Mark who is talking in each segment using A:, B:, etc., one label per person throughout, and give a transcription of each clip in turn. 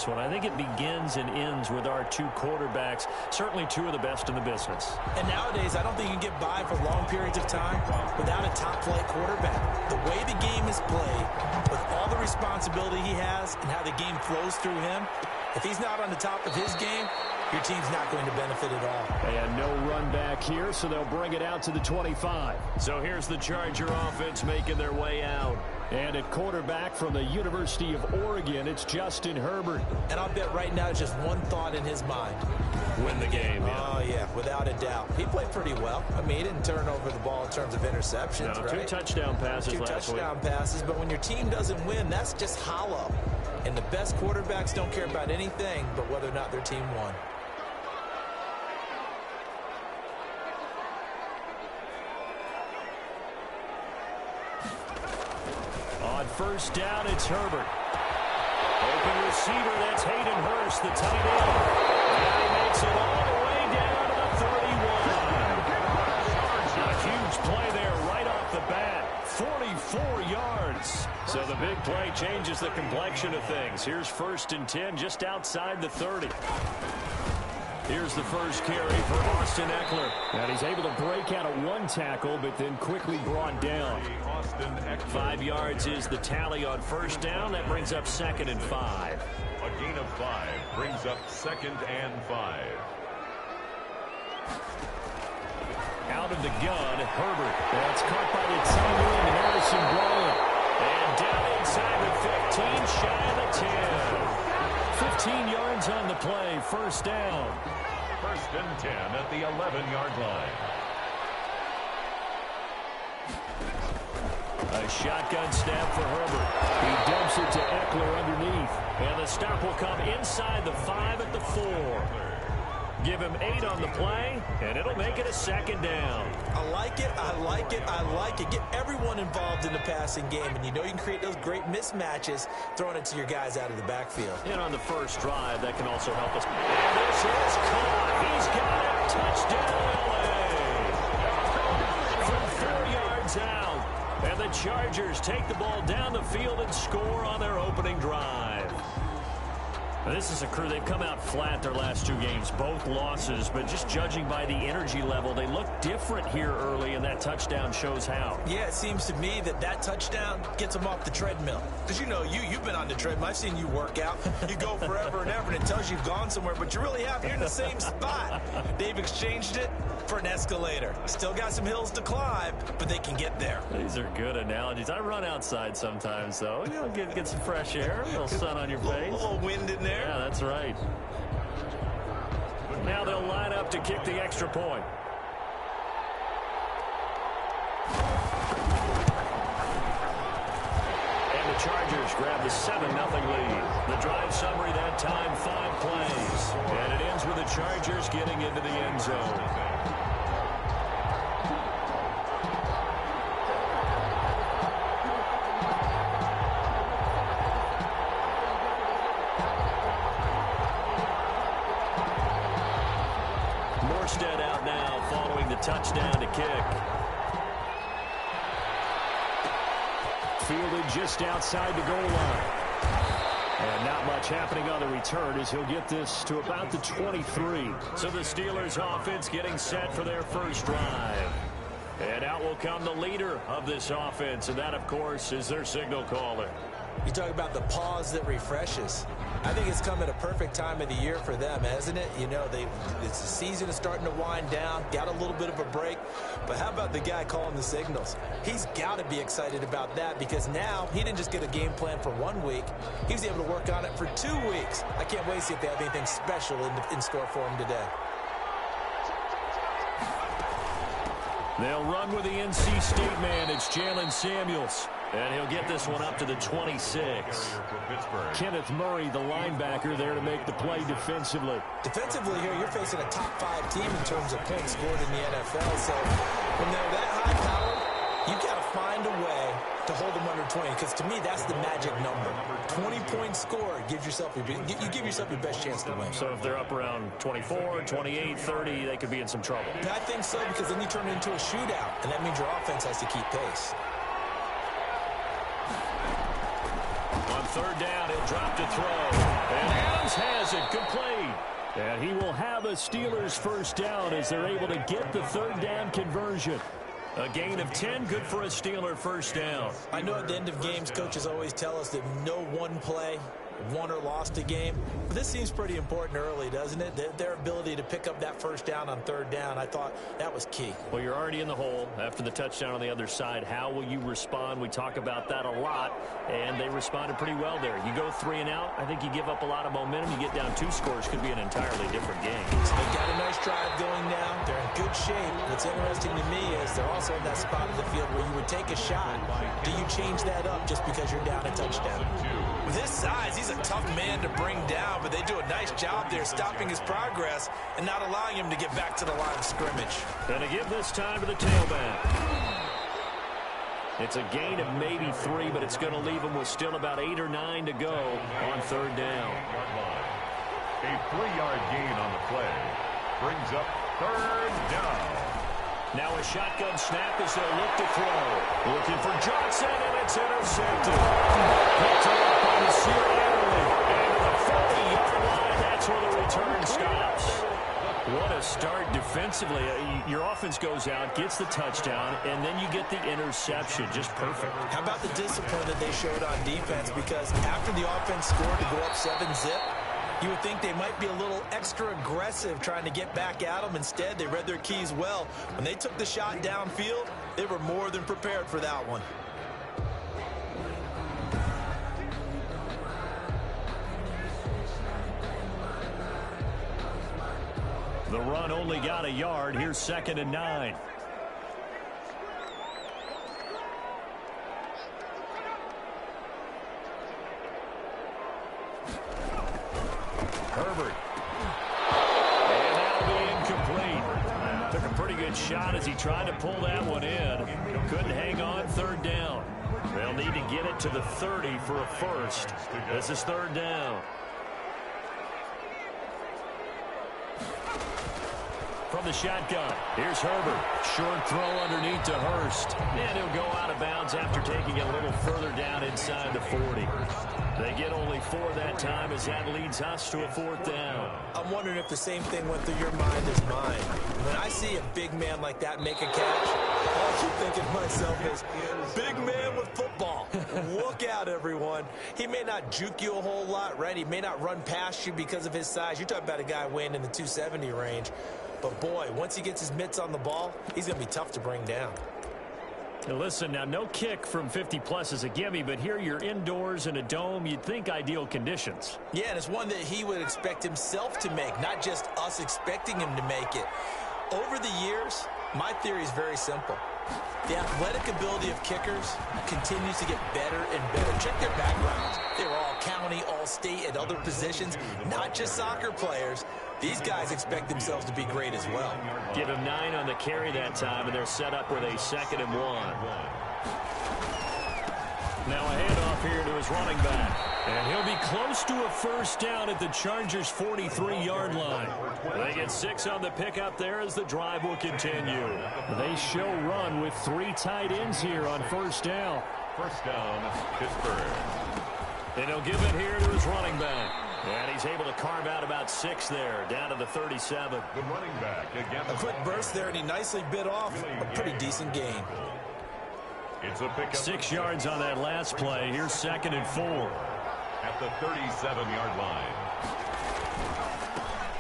A: this one. I think it begins and ends with our two quarterbacks, certainly two of the best in the business.
B: And nowadays, I don't think you can get by for long periods of time without a top-flight quarterback. The way the game is played, with all the responsibility he has and how the game flows through him, if he's not on the top of his game, your team's not going to benefit at all.
A: And no run back here, so they'll bring it out to the 25. So here's the Charger offense making their way out. And at quarterback from the University of Oregon, it's Justin Herbert.
B: And I'll bet right now just one thought in his mind.
A: Win the game, yeah.
B: Oh, yeah, without a doubt. He played pretty well. I mean, he didn't turn over the ball in terms of interceptions, right?
A: 2 touchdown passes last week.
B: 2 touchdown passes, but when your team doesn't win, that's just hollow. And the best quarterbacks don't care about anything but whether or not their team won.
A: On first down, it's Herbert. Open receiver, that's Hayden Hurst, the tight end. And he makes it all the way down to the 31. A huge play there right off the bat. 44 yards. So the big play changes the complexion of things. Here's 1st and 10 just outside the 30. Here's the first carry for Austin Eckler. And he's able to break out of 1 tackle, but then quickly brought down. 5 yards is the tally on first down. That brings up 2nd and 5.
C: A gain of 5 brings up 2nd and 5.
A: Out of the gun, Herbert. That's caught by the tight end, Harrison Bryant. And down inside the 15, shy of the 10. 15 yards on the play, first down.
C: 1st and 10 at the 11-yard line.
A: A shotgun snap for Herbert. He dumps it to Eckler underneath. And the stop will come inside the 5 at the 4. Give him 8 on the play, and it'll make it a 2nd down.
B: I like it, I like it, I like it. Get everyone involved in the passing game, and you know you can create those great mismatches throwing it to your guys out of the backfield.
A: And on the first drive, that can also help us. And this is caught. He's got it. Touchdown, LA. From 4 yards out. And the Chargers take the ball down the field and score on their opening drive. This is a crew, they've come out flat their last 2 games, both losses, but just judging by the energy level, they look different here early, and that touchdown shows how.
B: Yeah, it seems to me that touchdown gets them off the treadmill. Because, you know, you've been on the treadmill. I've seen you work out. You go forever and ever, and it tells you you've gone somewhere, but you really have. You're in the same spot. They've exchanged it for an escalator. Still got some hills to climb, but they can get there.
A: These are good analogies. I run outside sometimes, though. You know, get some fresh air, a little sun on your face.
B: A little wind in there.
A: Yeah, that's right. Now they'll line up to kick the extra point. And the Chargers grab the 7-0 lead. The drive summary that time, 5 plays. And it ends with the Chargers getting into the end zone. Out now following the touchdown to kick. Fielded just outside the goal line. And not much happening on the return as he'll get this to about the 23. So the Steelers offense getting set for their first drive. And out will come the leader of this offense, and that, of course, is their signal caller.
B: You talk about the pause that refreshes. I think it's come at a perfect time of the year for them, hasn't it? You know, it's the season is starting to wind down, got a little bit of a break. But how about the guy calling the signals? He's got to be excited about that because now he didn't just get a game plan for 1 week. He was able to work on it for 2 weeks. I can't wait to see if they have anything special in store for him today.
A: They'll run with the NC State man. It's Jalen Samuels. And he'll get this one up to the 26. Kenneth Murray, the linebacker, there to make the play defensively.
B: Defensively here, you're facing a top 5 team in terms of points scored in the NFL. So when they're that high-powered, you've got to find a way to hold them under 20. Because to me, that's the magic number. 20-point score gives yourself you give yourself your best chance to win.
A: So if they're up around 24, 28, 30, they could be in some trouble.
B: I think so, because then you turn it into a shootout, and that means your offense has to keep pace.
A: On third down, he'll drop to throw. And has it complete. And he will have a Steelers first down as they're able to get the third down conversion. A gain of 10, good for a Steeler first down.
B: I know at the end of games, coaches always tell us that no one play won or lost a game. But this seems pretty important early, doesn't it? Their ability to pick up that first down on third down, I thought that was key.
A: Well, you're already in the hole after the touchdown on the other side. How will you respond? We talk about that a lot, and they responded pretty well there. You go 3 and out, I think you give up a lot of momentum. You get down 2 scores, could be an entirely different game.
B: So they've got a nice drive going now. They're in good shape. What's interesting to me is they're also in that spot of the field where you would take a shot. Do you change that up just because you're down a touchdown? With his size, he's a tough man to bring down, but they do a nice job there stopping his progress and not allowing him to get back to the line of scrimmage.
A: And to give this time to the tailback. It's a gain of maybe 3, but it's going to leave him with still about 8 or 9 to go on third down.
C: A 3-yard gain on the play brings up third down.
A: Now a shotgun snap as they'll look to throw. Looking for Johnson, and it's intercepted. Picked up by the Adderley. And to the 40-yard line, that's where the return stops. What a start defensively. Your offense goes out, gets the touchdown, and then you get the interception. Just perfect.
B: How about the discipline that they showed on defense? Because after the offense scored to go up 7-zip, you would think they might be a little extra aggressive trying to get back at them. Instead, they read their keys well. When they took the shot downfield, they were more than prepared for that one.
A: The run only got a yard. Here's 2nd and 9. Herbert. And that'll be incomplete. Took a pretty good shot as he tried to pull that one in. Couldn't hang on third down. They'll need to get it to the 30 for a first. This is third down. From the shotgun, here's Herbert. Short throw underneath to Hurst. And he'll go out of bounds after taking it a little further down inside the 40. They get only 4 that time as that leads us to a 4th down.
B: I'm wondering if the same thing went through your mind as mine. When I see a big man like that make a catch, all I keep thinking to myself is, big man with football. Look out, everyone. He may not juke you a whole lot, right? He may not run past you because of his size. You're talking about a guy weighing in the 270 range. But, boy, once he gets his mitts on the ball, he's going to be tough to bring down.
A: Now listen, now no kick from 50-plus is a gimme, but here you're indoors in a dome. You'd think ideal conditions.
B: Yeah, and it's one that he would expect himself to make, not just us expecting him to make it. Over the years, my theory is very simple. The athletic ability of kickers continues to get better and better. Check their backgrounds. They were all county, all state, at other positions, not just soccer players. These guys expect themselves to be great as well.
A: Give him 9 on the carry that time, and they're set up with a 2nd and 1. Now a handoff here to his running back. And he'll be close to a first down at the Chargers' 43-yard line. They get 6 on the pickup there as the drive will continue. They show run with 3 tight ends here on first down.
C: First down, Pittsburgh.
A: And he'll give it here to his running back. And he's able to carve out about 6 there, down to the 37.
C: The running back again.
B: A quick burst there, and he nicely bit off a pretty decent gain.
C: It's a pickup.
A: 6 yards on that last play. Here's 2nd and 4.
C: At the 37-yard line.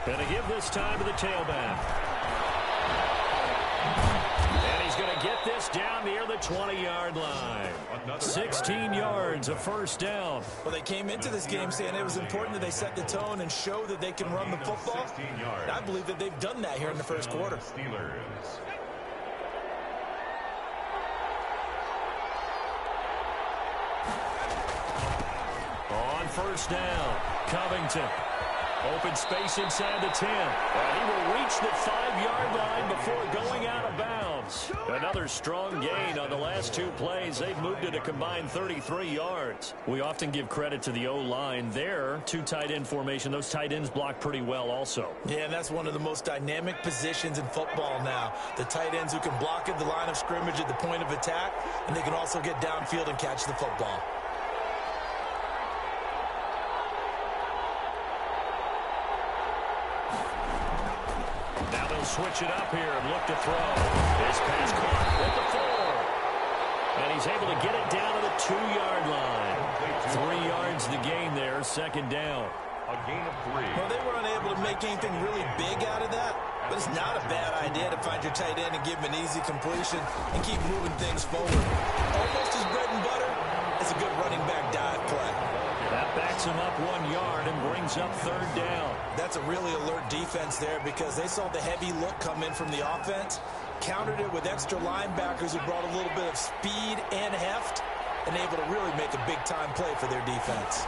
A: And to give this time to the tailback. And he's going to get this down near the 20-yard line. 16 yards, a first down.
B: Well, they came into this game saying it was important that they set the tone and show that they can run the football. And I believe that they've done that here in the first quarter.
C: Steelers.
A: On first down, Covington. Open space inside the 10. And he will reach the 5-yard line before going out of bounds. Another strong gain on the last 2 plays. They've moved it a combined 33 yards. We often give credit to the O-line there. 2 tight end formation. Those tight ends block pretty well also.
B: Yeah, and that's one of the most dynamic positions in football now. The tight ends who can block at the line of scrimmage at the point of attack, and they can also get downfield and catch the football.
A: Now they'll switch it up here and look to throw. This pass caught at the 4. And he's able to get it down to the 2-yard line. 3 yards to gain there, second down.
C: A gain of 3.
B: Well, they were unable to make anything really big out of that, but it's not a bad idea to find your tight end and give him an easy completion and keep moving things forward. Almost his bread and butter is a good running back dive play.
A: That backs him up 1 yard and brings up third down.
B: That's a really alert defense there because they saw the heavy look come in from the offense, countered it with extra linebackers who brought a little bit of speed and heft, and able to really make a big-time play for their defense.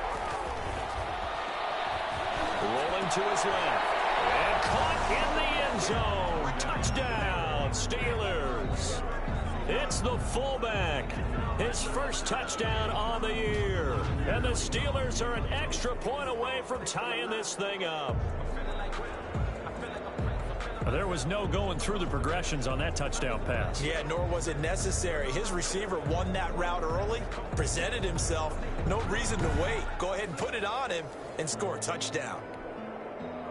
A: Rolling to his left. And caught in the end zone. Touchdown, Steelers. It's the fullback. His first touchdown on the year. And the Steelers are an extra point away from tying this thing up. There was no going through the progressions on that touchdown pass.
B: Yeah, nor was it necessary. His receiver won that route early, presented himself. No reason to wait. Go ahead and put it on him and score a touchdown.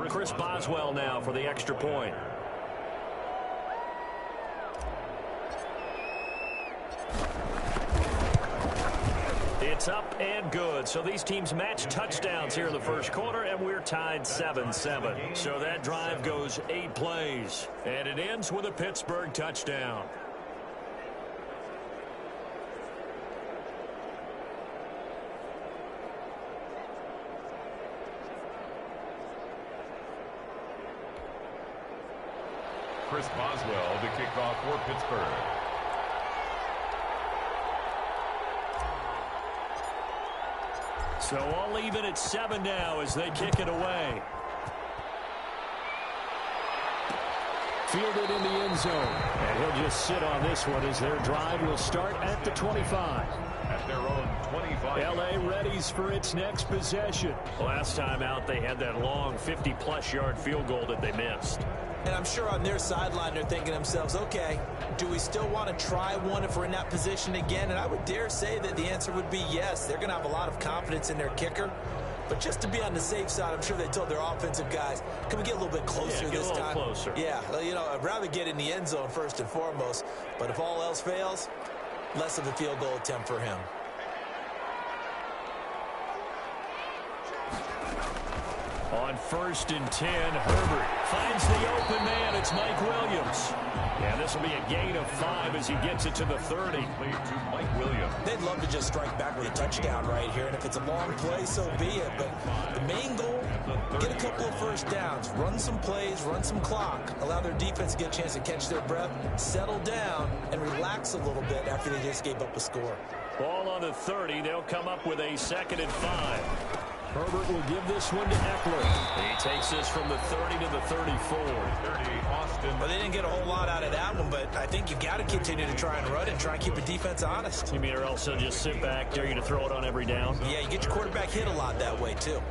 A: Chris Boswell now for the extra point. It's up and good. So these teams match touchdowns here in the first quarter, and we're tied 7-7. So that drive goes 8 plays, and it ends with a Pittsburgh touchdown.
C: Chris Boswell to kick off for Pittsburgh.
A: So all even at 7 now as they kick it away. Fielded in the end zone. And he'll just sit on this one as their drive will start at the 25.
C: At their own 25.
A: L.A. readies for its next possession. Last time out, they had that long 50-plus yard field goal that they missed.
B: And I'm sure on their sideline they're thinking to themselves, okay, do we still want to try one if we're in that position again? And I would dare say that the answer would be yes. They're going to have a lot of confidence in their kicker. But just to be on the safe side, I'm sure they told their offensive guys, can we get a little bit closer this time?
A: Closer.
B: Yeah, you know, I'd rather get in the end zone first and foremost. But if all else fails, less of a field goal attempt for him.
A: On 1st and 10, Herbert finds the open man. It's Mike Williams. And this will be a gain of 5 as he gets it to the 30.
C: Played to Mike Williams.
B: They'd love to just strike back with a touchdown right here. And if it's a long play, so be it. But the main goal, get a couple of first downs. Run some plays, run some clock. Allow their defense to get a chance to catch their breath, settle down, and relax a little bit after they just gave up a score.
A: Ball on the 30. They'll come up with a 2nd and 5. Herbert will give this one to Eckler. He takes this from the 30 to the 34.
C: 30, Austin.
B: Well, they didn't get a whole lot out of that one, but I think you've got to continue to try and run and try and keep the defense honest.
A: You mean or else they'll just sit back, dare you to throw it on every down?
B: Yeah, you get your quarterback hit a lot that way, too.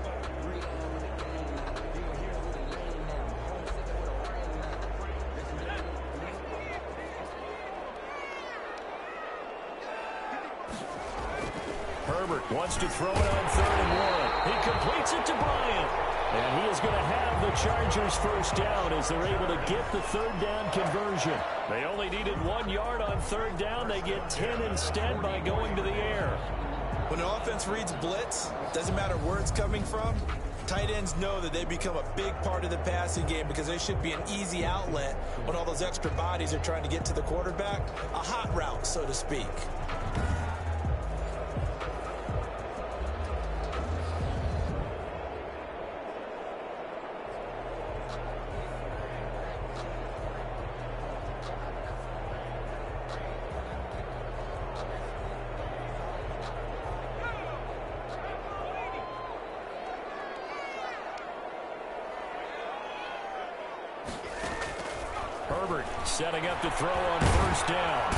A: Herbert wants to throw it on 3rd and 1. He completes it to Bryant. And he is going to have the Chargers first down as they're able to get the 3rd down conversion. They only needed 1 yard on 3rd down. They get 10 instead by going to the air.
B: When an offense reads blitz, doesn't matter where it's coming from, tight ends know that they become a big part of the passing game because they should be an easy outlet when all those extra bodies are trying to get to the quarterback. A hot route, so to speak.
A: Herbert setting up to throw on 1st down.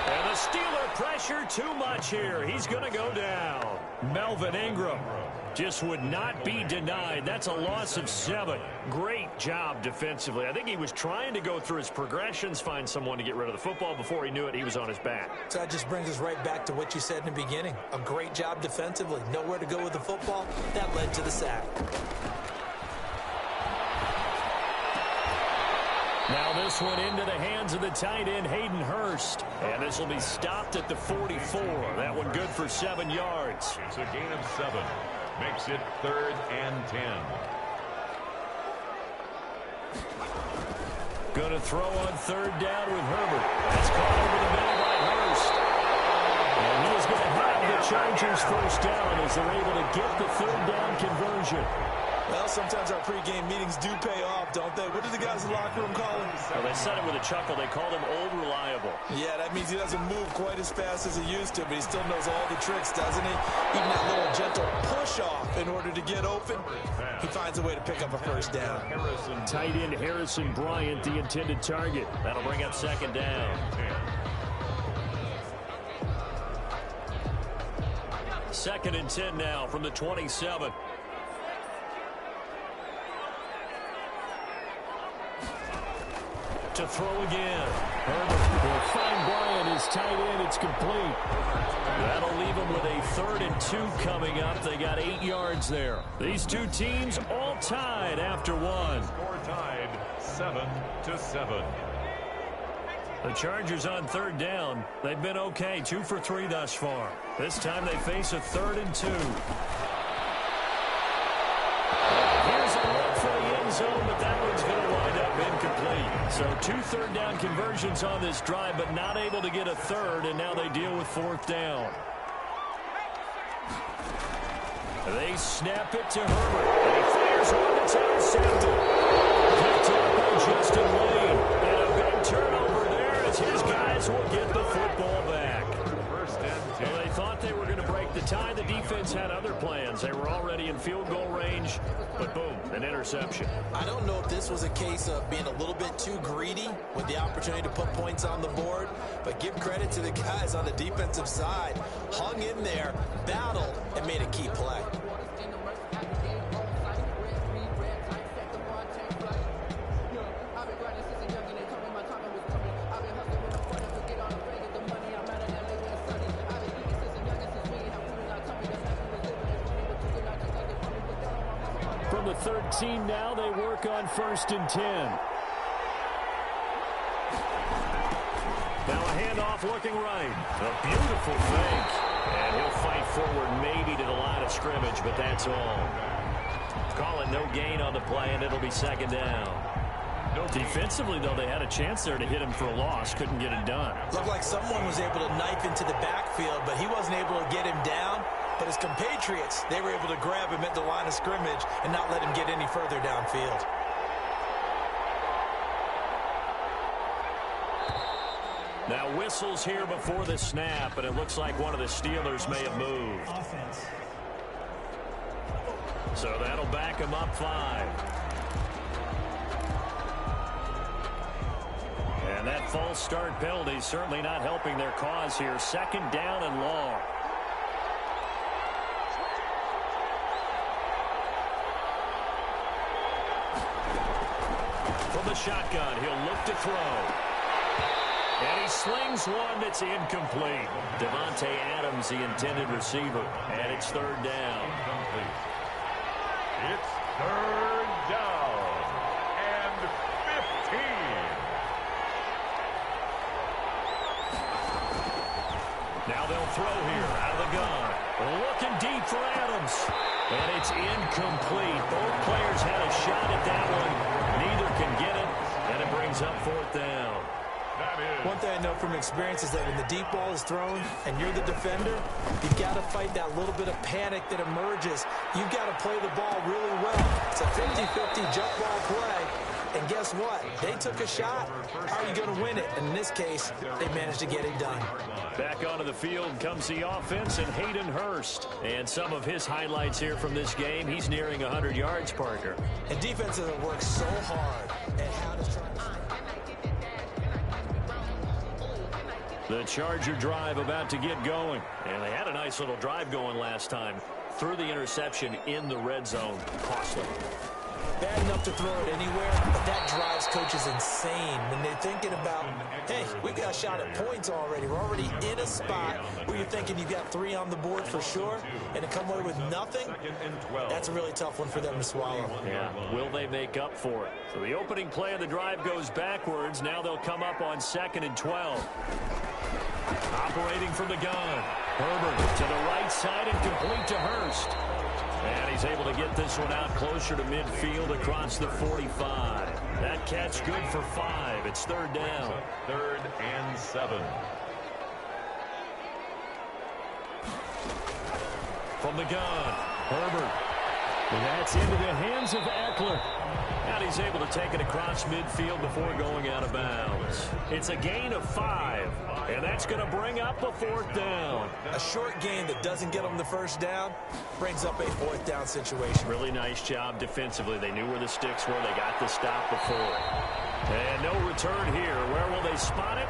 A: And the Steeler pressure too much here. He's going to go down. Melvin Ingram just would not be denied. That's a loss of 7. Great job defensively. I think he was trying to go through his progressions, find someone to get rid of the football. Before he knew it, he was on his back.
B: So that just brings us right back to what you said in the beginning. A great job defensively. Nowhere to go with the football. That led to the sack.
A: this one into the hands of the tight end, Hayden Hurst. And this will be stopped at the 44. That one good for 7 yards.
C: It's a gain of 7. Makes it 3rd and 10.
A: Going to throw on 3rd down with Herbert. That's caught over the middle by Hurst. And he is going to have the Chargers 1st down as they're able to get the 3rd down conversion.
B: Well, sometimes our pregame meetings do pay off, don't they? What did the guys in the locker room call him?
A: Well, they said it with a chuckle. They called him Old Reliable.
B: Yeah, that means he doesn't move quite as fast as he used to, but he still knows all the tricks, doesn't he? Even that little gentle push-off in order to get open, he finds a way to pick up a 1st down.
A: Tight end Harrison Bryant, the intended target. That'll bring up 2nd down. 2nd and 10 now from the 27. To throw again. Herbert will find Bryant, his tight end. It's complete. That'll leave them with a 3rd and 2 coming up. They got 8 yards there. These two teams all tied after 1.
C: Score tied 7-7.
A: The Chargers on 3rd down. They've been okay. 2 for 3 thus far. This time they face a 3rd and 2. Here's a look for the end zone, but that one's going to wind up incomplete. So 2 3rd down conversions on this drive, but not able to get a 3rd, and now they deal with 4th down. They snap it to Herbert, and he fires one that's intercepted. Picked up by Justin Lane, and a big turnover there as his guys will get the football back.
C: 1st and 10.
A: Well, they thought they were going to break the tie. The defense had other plans. They were already in field goal range, but boom, an interception.
B: I don't know if this was a case of being a little bit too greedy with the opportunity to put points on the board, but give credit to the guys on the defensive side. Hung in there, battled, and made a key play.
A: From the 13 now, they work on 1st and 10. Now a handoff looking right. A beautiful fake. And he'll fight forward maybe to the line of scrimmage, but that's all. Call it no gain on the play, and it'll be 2nd down. Defensively, though, they had a chance there to hit him for a loss. Couldn't get it done.
B: Looked like someone was able to knife into the backfield, but he wasn't able to get him down. But his compatriots, they were able to grab him at the line of scrimmage and not let him get any further downfield.
A: Now whistles here before the snap, and it looks like one of the Steelers may have moved. So that'll back him up 5. And that false start penalty is certainly not helping their cause here. 2nd down and long. From the shotgun, he'll look to throw. And he slings one that's incomplete. Devontae Adams, the intended receiver. And it's 3rd down.
C: Incomplete. It's 3rd down and 15.
A: Now they'll throw here out of the gun. Looking deep for Adams. And it's incomplete. Both players had a shot at that one. Neither can get it. And it brings up 4th down.
B: One thing I know from experience is that when the deep ball is thrown and you're the defender, you've got to fight that little bit of panic that emerges. You've got to play the ball really well. It's a 50-50 jump ball play. And guess what? They took a shot. How are you going to win it? And in this case, they managed to get it done.
A: Back onto the field comes the offense and Hayden Hurst. And some of his highlights here from this game, he's nearing 100 yards, Parker.
B: And defenses have worked so hard at how to try.
A: The Charger drive about to get going. And they had a nice little drive going last time. Threw the interception in the red zone. Costly.
B: Bad enough to throw it anywhere, but that drives coaches insane when they're thinking about, hey, we've got a shot at points already. We're already in a spot where you're thinking you've got 3 on the board for sure, and to come away with nothing, that's a really tough one for them to swallow.
A: Yeah, will they make up for it? So the opening play of the drive goes backwards. Now they'll come up on 2nd and 12. Operating from the gun. Herbert to the right side and complete to Hurst. And he's able to get this one out closer to midfield across the 45. That catch good for 5. It's 3rd down.
C: 3rd and 7.
A: From the gun, Herbert. And that's into the hands of Eckler. And he's able to take it across midfield before going out of bounds. It's a gain of 5, and that's going to bring up a 4th down.
B: A short gain that doesn't get them the first down brings up a 4th down situation.
A: Really nice job defensively. They knew where the sticks were. They got the stop before. And no return here. Where will they spot it?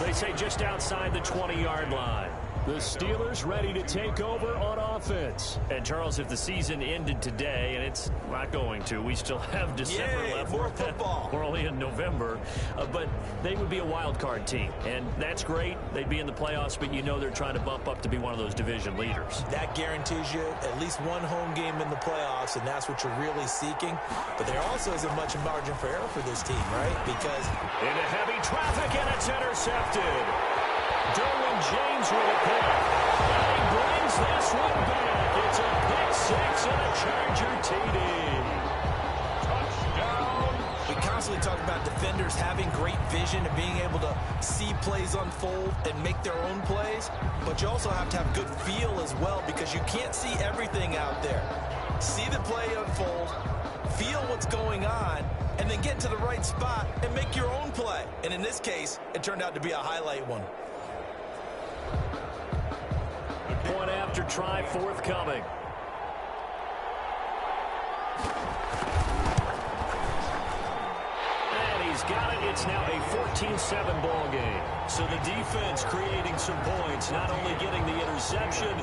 A: They say just outside the 20-yard line. The Steelers ready to take over on offense. And, Charles, if the season ended today, and it's not going to, we still have December left.
B: More football.
A: We're only in November. But they would be a wild card team. And that's great. They'd be in the playoffs, but you know they're trying to bump up to be one of those division leaders.
B: That guarantees you at least one home game in the playoffs, and that's what you're really seeking. But there also isn't much margin for error for this team, right? Because
A: into heavy traffic, and it's intercepted. Derwin James with a pick. And he brings this one back. It's a pick 6 and a Charger TD.
B: Touchdown. We constantly talk about defenders having great vision and being able to see plays unfold and make their own plays. But you also have to have good feel as well, because you can't see everything out there. See the play unfold, feel what's going on, and then get to the right spot and make your own play. And in this case, it turned out to be a highlight one.
A: Point after try forthcoming. And he's got it. It's now a 14-7 ball game. So the defense creating some points, not only getting the interception,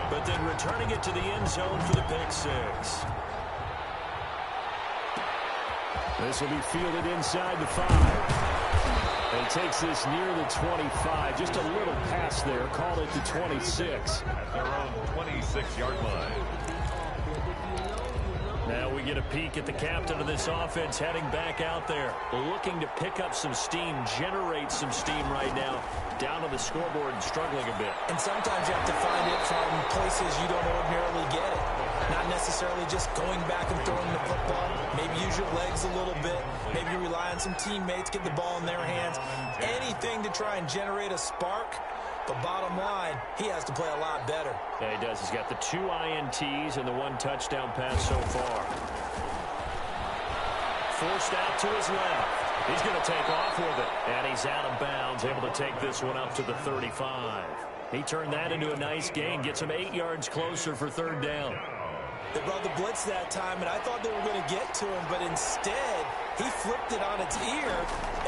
A: but then returning it to the end zone for the pick 6. This will be fielded inside the 5. And takes this near the 25. Just a little pass there. Call it the 26.
C: At their own 26-yard line.
A: Now we get a peek at the captain of this offense heading back out there. Looking to pick up some steam, generate some steam right now. Down on the scoreboard and struggling a bit.
B: And sometimes you have to find it from places you don't ordinarily get it. Not necessarily just going back and throwing the football. Maybe use your legs a little bit. Maybe rely on some teammates, get the ball in their hands. Anything to try and generate a spark. But bottom line, he has to play a lot better.
A: Yeah, he does. He's got the 2 INTs and the 1 touchdown pass so far. Forced out to his left. He's going to take off with it. And he's out of bounds, able to take this one up to the 35. He turned that into a nice gain, gets him 8 yards closer for 3rd down.
B: They brought the blitz that time, and I thought they were going to get to him, but instead, he flipped it on its ear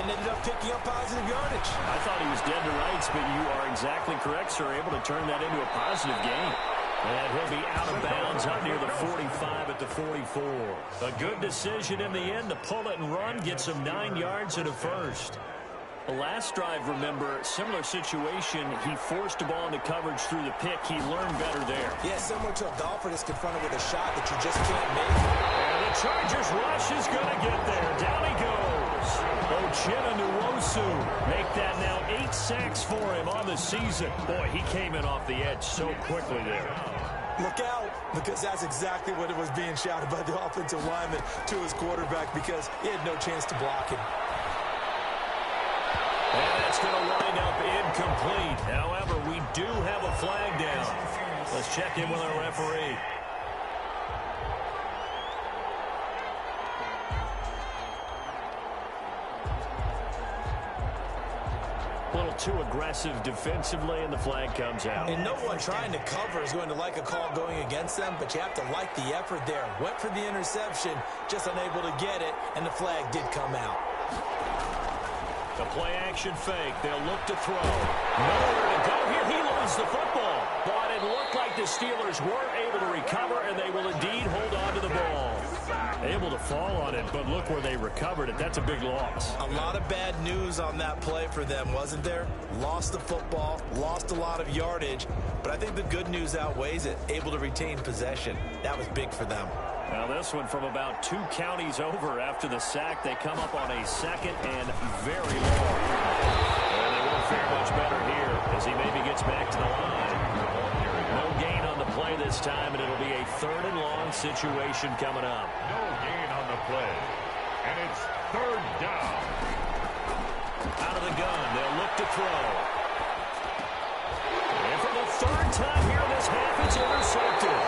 B: and ended up picking up positive yardage.
A: I thought he was dead to rights, but you are exactly correct, sir. Able to turn that into a positive gain. And he'll be out of bounds up near the 45 at the 44. A good decision in the end to pull it and run, get some 9 yards and a first. The last drive, remember, similar situation. He forced the ball into coverage through the pick. He learned better there.
B: Yeah, similar to a golfer that's confronted with a shot that you just can't make.
A: And the Chargers rush is going to get there. Down he goes. Uchenna Nwosu make that now 8 sacks for him on the season. Boy, he came in off the edge so quickly there.
B: Look out, because that's exactly what it was being shouted by the offensive lineman to his quarterback, because he had no chance to block him.
A: And that's going to wind up incomplete. However, we do have a flag down. Let's check in with our referee. A little too aggressive defensively, and the flag comes out.
B: And no one trying to cover is going to like a call going against them, but you have to like the effort there. Went for the interception, just unable to get it, and the flag did come out.
A: The play-action fake. They'll look to throw. Nowhere to go here. He loses the football. But it looked like the Steelers weren't able to recover, and they will indeed hold on to the ball. able to fall on it, but look where they recovered it. That's a big loss.
B: A lot of bad news on that play for them, wasn't there? Lost the football, lost a lot of yardage, but I think the good news outweighs it. Able to retain possession. That was big for them.
A: Now this one from about 2 counties over after the sack. They come up on a 2nd and very long. And they won't fare much better here as he maybe gets back to the line. No gain on the play this time, and it'll be a 3rd and long situation coming up.
C: No gain on the play. And it's 3rd down.
A: Out of the gun, they'll look to throw. And for the 3rd time here this half, it's intercepted.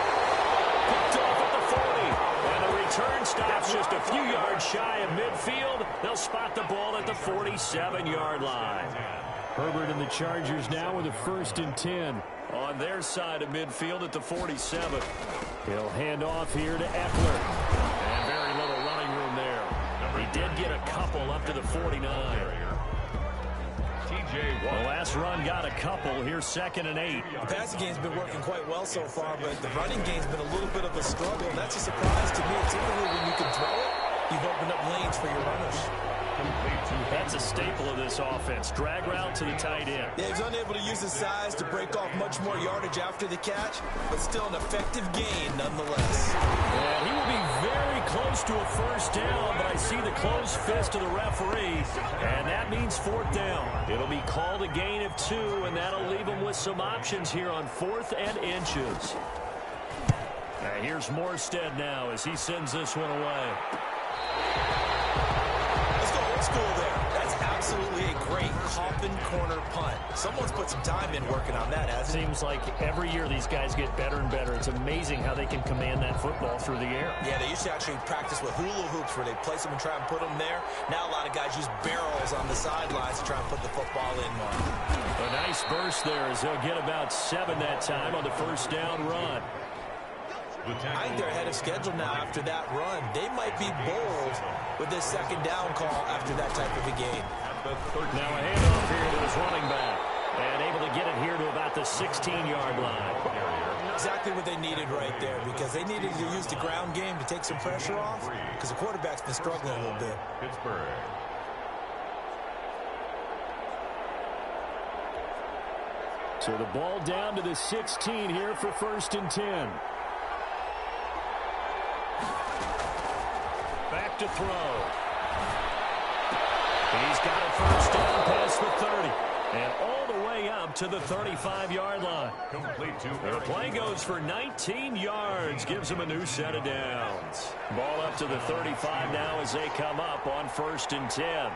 A: Picked off at the 40. And the return stops just a few yards shy of midfield. They'll spot the ball at the 47-yard line. Herbert and the Chargers now with a 1st and 10 on their side of midfield at the 47. He'll hand off here to Eckler. And very little running room there. He did get a couple up to the 49. The last run got a couple. Here's 2nd and 8.
B: The passing game's been working quite well so far, but the running game's been a little bit of a struggle, and that's a surprise to me. Typically, when you can throw it, you've opened up lanes for your runners.
A: That's a staple of this offense. Drag route to the tight end.
B: Yeah, he's unable to use his size to break off much more yardage after the catch, but still an effective gain nonetheless.
A: And he will be very close to a 1st down, but I see the closed fist of the referee, and that means 4th down. It'll be called a gain of 2, and that'll leave him with some options here on 4th and inches. Now here's Morstead now as he sends this one away.
B: School there. That's absolutely a great coffin corner punt. Someone's put some time in working on that, hasn't it?
A: Seems like every year these guys get better and better. It's amazing how they can command that football through the air.
B: Yeah, they used to actually practice with hula hoops where they place them and try and put them there. Now a lot of guys use barrels on the sidelines to try and put the football in more.
A: A nice burst there as they'll get about 7 that time on the 1st down run.
B: I think they're ahead of schedule now after that run. They might be bold with this 2nd down call after that type of a game.
A: Now a handoff here to his running back. And able to get it here to about the 16-yard line.
B: Exactly what they needed right there, because they needed to use the ground game to take some pressure off, because the quarterback's been struggling a little bit.
C: Pittsburgh.
A: So the ball down to the 16 here for 1st and 10. Back to throw. He's got a 1st down past the 30. And all the way up to the 35-yard line. The play goes for 19 yards. Gives him a new set of downs. Ball up to the 35 now as they come up on 1st and 10.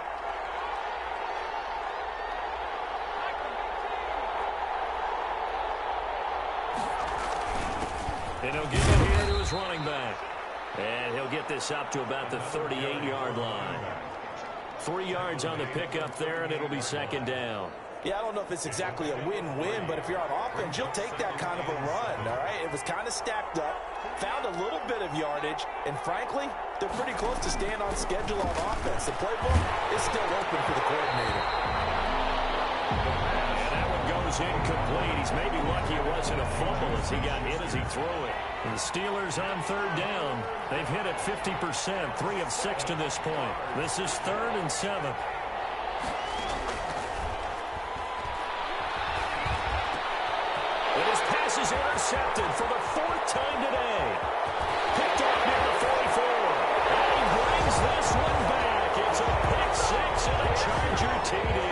A: And he'll give it here to his running back. And he'll get this up to about the 38-yard line. 3 yards on the pickup there, and it'll be 2nd down.
B: Yeah, I don't know if it's exactly a win-win, but if you're on offense, you'll take that kind of a run, all right? It was kind of stacked up, found a little bit of yardage, and frankly, they're pretty close to staying on schedule on offense. The playbook is still open for the coordinator.
A: And that one goes incomplete. He's maybe lucky it wasn't a fumble as he got hit as he threw it. And the Steelers on 3rd down. They've hit it 50%, 3 of 6 to this point. This is 3rd and 7. And his pass is intercepted for the 4th time today. Picked up near the 44. And he brings this one back. It's a pick 6 and a Charger TD.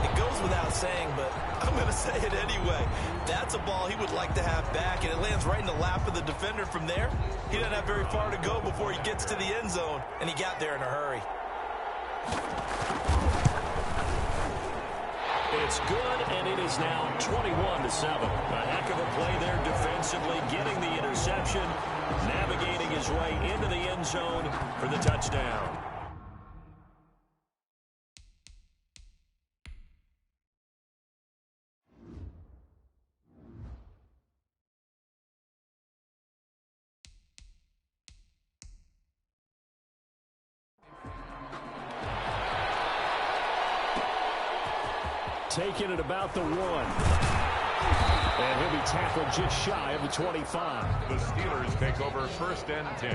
B: It goes without saying, but I'm going to say it anyway. That's a ball he would like to have back, and it lands right in the lap of the defender from there. He doesn't have very far to go before he gets to the end zone, and he got there in a hurry.
A: It's good, and it is now 21-7. A heck of a play there defensively, getting the interception, navigating his way into the end zone for the touchdown. Taking it about the 1. And he'll be tackled just shy of the 25.
C: The Steelers take over 1st and 10.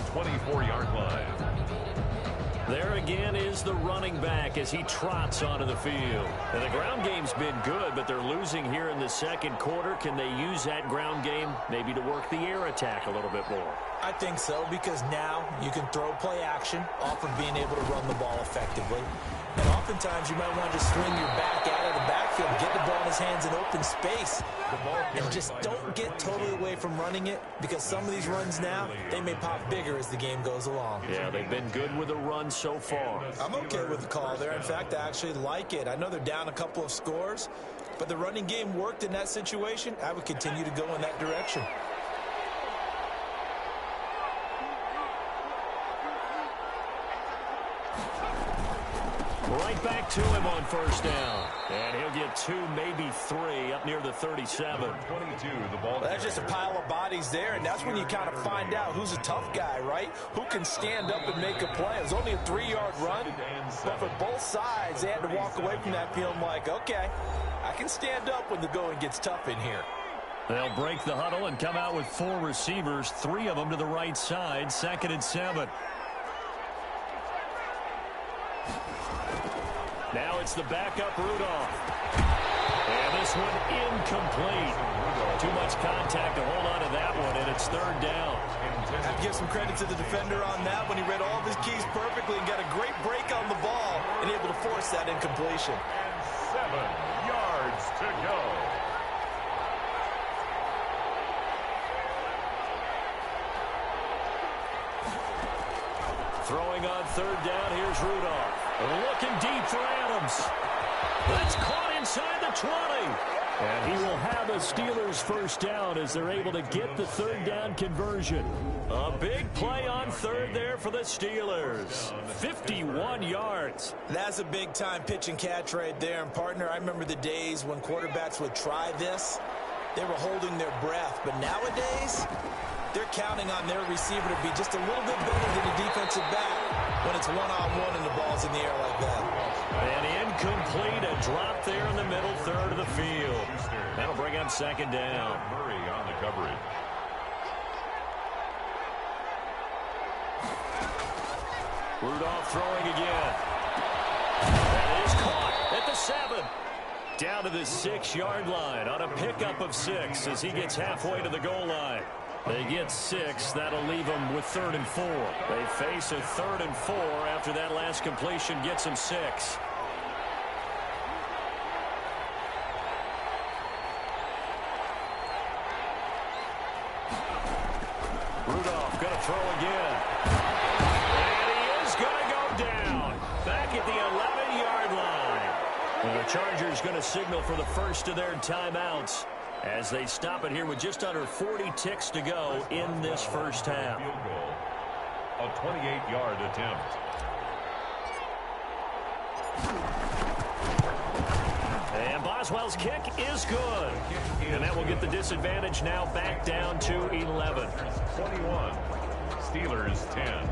C: 24-yard line.
A: There again is the running back as he trots onto the field. And the ground game's been good, but they're losing here in the second quarter. Can they use that ground game maybe to work the air attack a little bit more?
B: I think so, because now you can throw play action off of being able to run the ball effectively. And oftentimes you might want to just swing your back out of the backfield, get the ball in his hands in open space. And just don't get totally away from running it, because some of these runs now, they may pop bigger as the game goes along.
A: Yeah, they've been good with the run so far.
B: I'm okay with the call there. In fact, I actually like it. I know they're down a couple of scores, but the running game worked in that situation. I would continue to go in that direction.
A: Right back to him on first down. And he'll get 2, maybe 3 up near the 37.
C: 22, the ball.
B: That's just a pile of bodies there, and that's when you kind of find out who's a tough guy, right? Who can stand up and make a play. It was only a 3-yard run, but for both sides, they had to walk away from that feeling like, okay, I can stand up when the going gets tough in here.
A: They'll break the huddle and come out with 4 receivers, 3 of them to the right side, 2nd and 7. Now it's the backup Rudolph. And this one incomplete. Too much contact to hold on to that one, and it's 3rd down.
B: I have to give some credit to the defender on that when he read all of his keys perfectly and got a great break on the ball and able to force that incompletion.
C: And 7 yards to go.
A: Throwing on 3rd down, here's Rudolph. Looking deep for Adams. That's caught inside the 20. And he will have a Steelers first down as they're able to get the 3rd down conversion. A big play on 3rd there for the Steelers. 51 yards.
B: That's a big-time pitch and catch right there. And, partner, I remember the days when quarterbacks would try this. They were holding their breath. But nowadays, they're counting on their receiver to be just a little bit better than the defensive back when it's one-on-one and the ball's in the air like that.
A: And incomplete, a drop there in the middle third of the field. That'll bring up 2nd down.
C: Murray on the coverage.
A: Rudolph throwing again. That is caught at the 7. Down to the 6-yard line on a pickup of 6 as he gets halfway to the goal line. They get 6. That'll leave them with 3rd and 4. They face a 3rd and 4 after that last completion gets them 6. Rudolph going to throw again. And he is going to go down. Back at the 11-yard line. And the Chargers going to signal for the first of their timeouts as they stop it here with just under 40 ticks to go in this first half.
C: Field goal. A 28-yard attempt.
A: And Boswell's kick is good. And that will get the disadvantage now back down to 11.
C: 21. Steelers 10.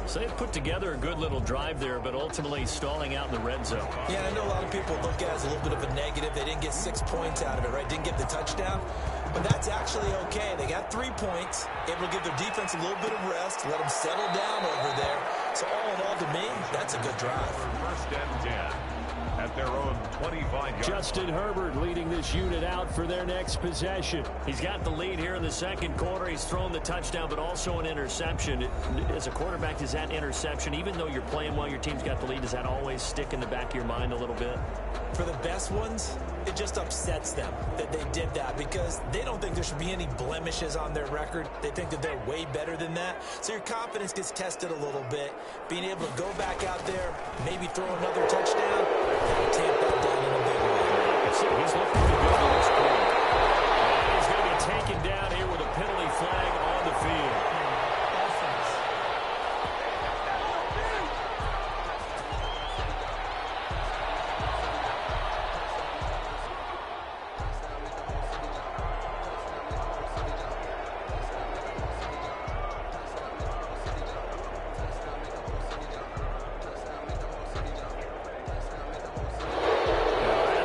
A: So they've put together a good little drive there, but ultimately stalling out in the red zone.
B: Yeah, I know a lot of people look at it as a little bit of a negative. They didn't get 6 points out of it, right? Didn't get the touchdown. But that's actually okay. They got 3 points, able to give their defense a little bit of rest, let them settle down over there. So all in all, to me, that's a good drive.
C: First and 10 at their own 25-yard.
A: Justin Herbert leading this unit out for their next possession. He's got the lead here in the second quarter. He's thrown the touchdown, but also an interception. As a quarterback, does that interception, even though you're playing while your team's got the lead, does that always stick in the back of your mind a little bit?
B: For the best ones, it just upsets them that they did that because they don't think there should be any blemishes on their record. They think that they're way better than that. So your confidence gets tested a little bit. Being able to go back out there, maybe throw another touchdown, that'll tamp that down in a big way.
A: He's looking pretty good in this point. And he's going to be taken down here with a penalty flag on the field.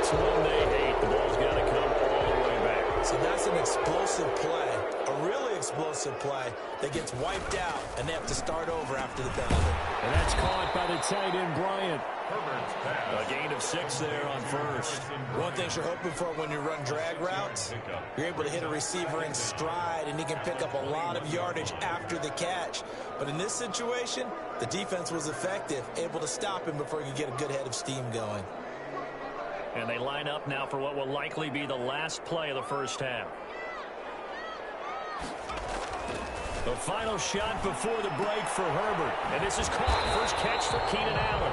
A: That's one they hate. The ball's got to come all the
B: play that gets wiped out, and they have to start over after the penalty.
A: And that's caught by the tight end, Bryant. A gain of 6 there on first.
B: One thing you're hoping for when you run drag routes, you're able to hit a receiver in stride, and he can pick up a lot of yardage after the catch. But in this situation, the defense was effective, able to stop him before he could get a good head of steam going.
A: And they line up now for what will likely be the last play of the first half. The final shot before the break for Herbert. And this is caught. First catch for Keenan Allen.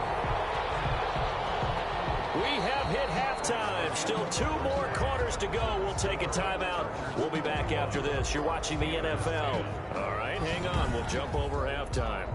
A: We have hit halftime. Still 2 more quarters to go. We'll take a timeout. We'll be back after this. You're watching the NFL. All right, hang on. We'll jump over halftime.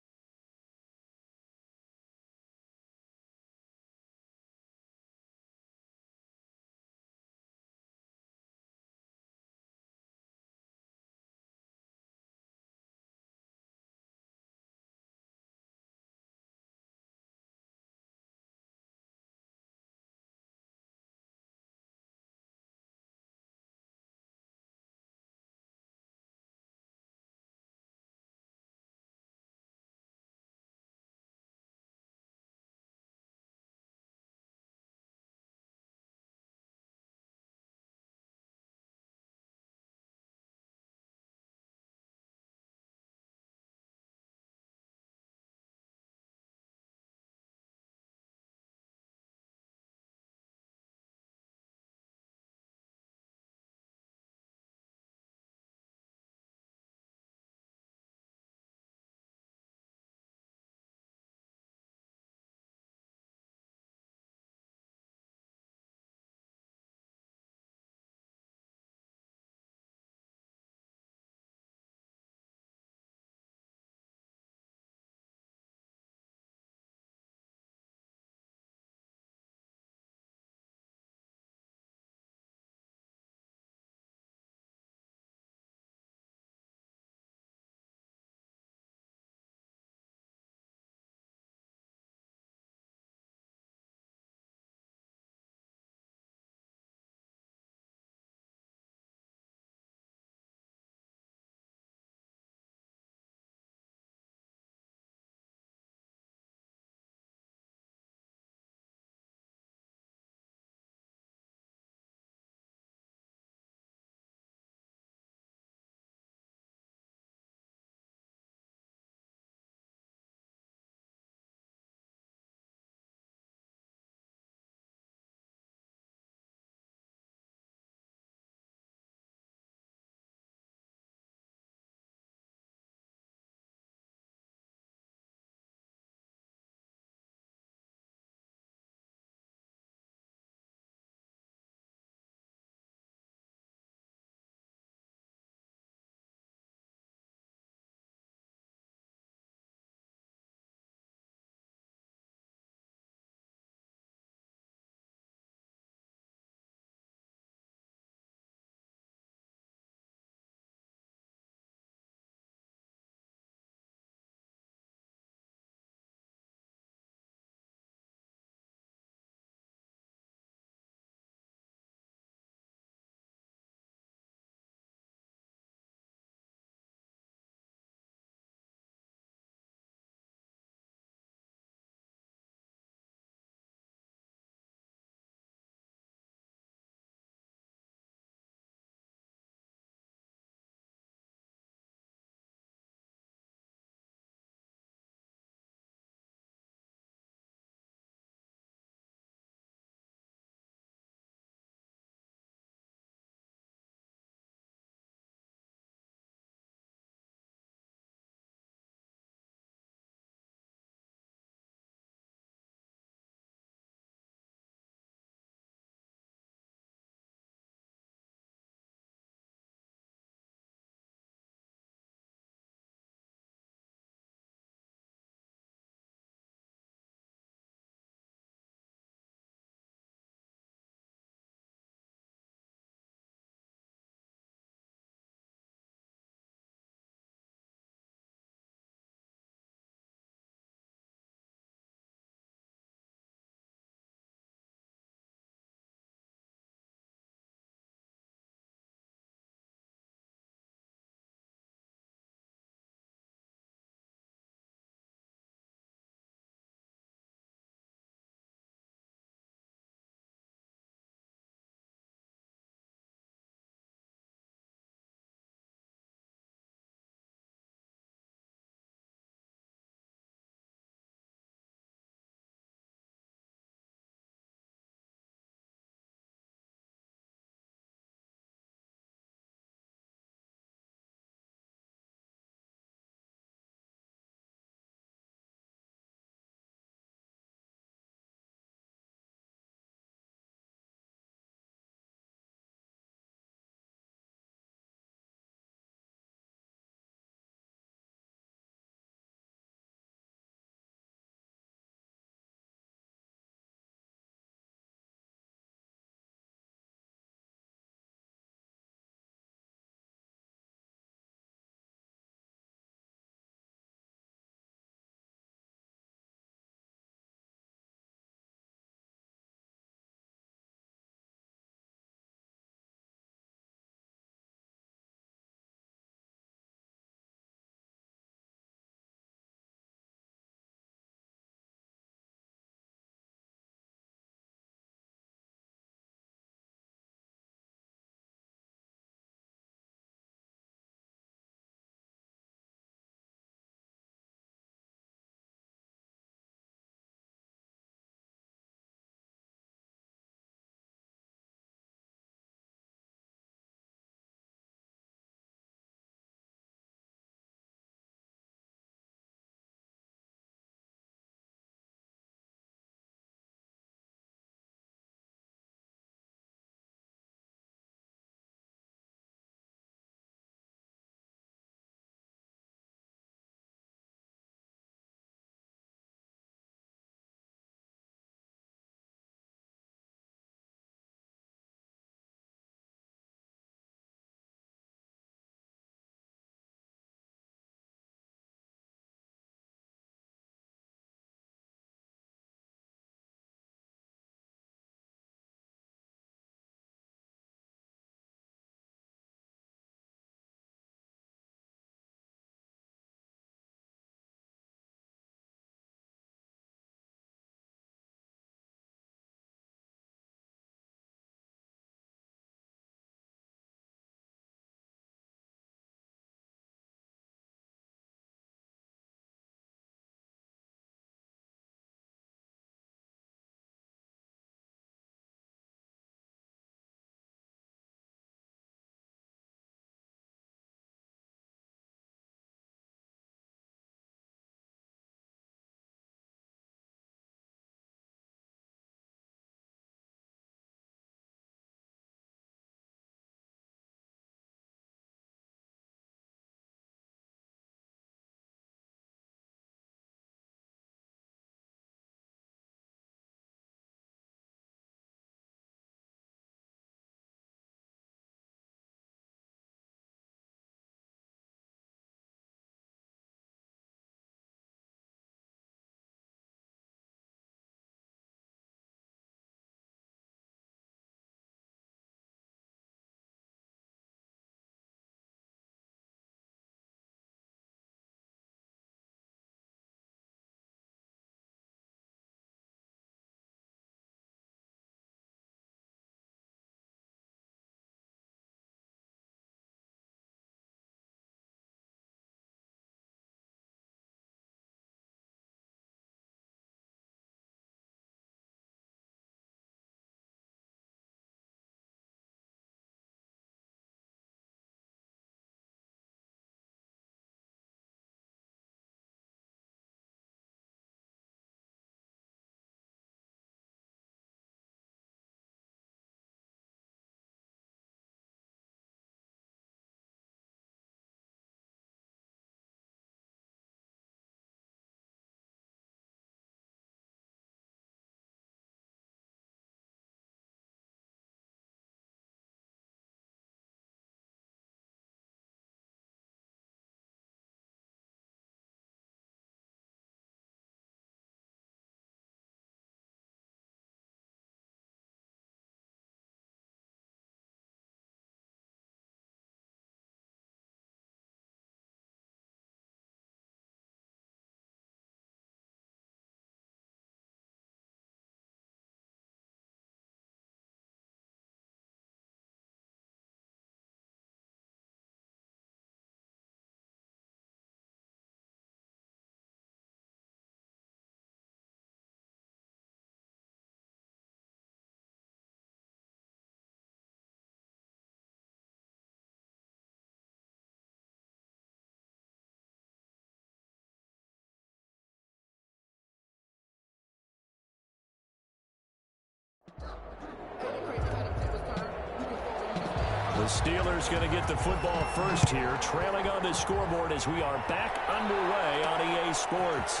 A: The Steelers going to get the football first here, trailing on the scoreboard as we are back underway on EA Sports.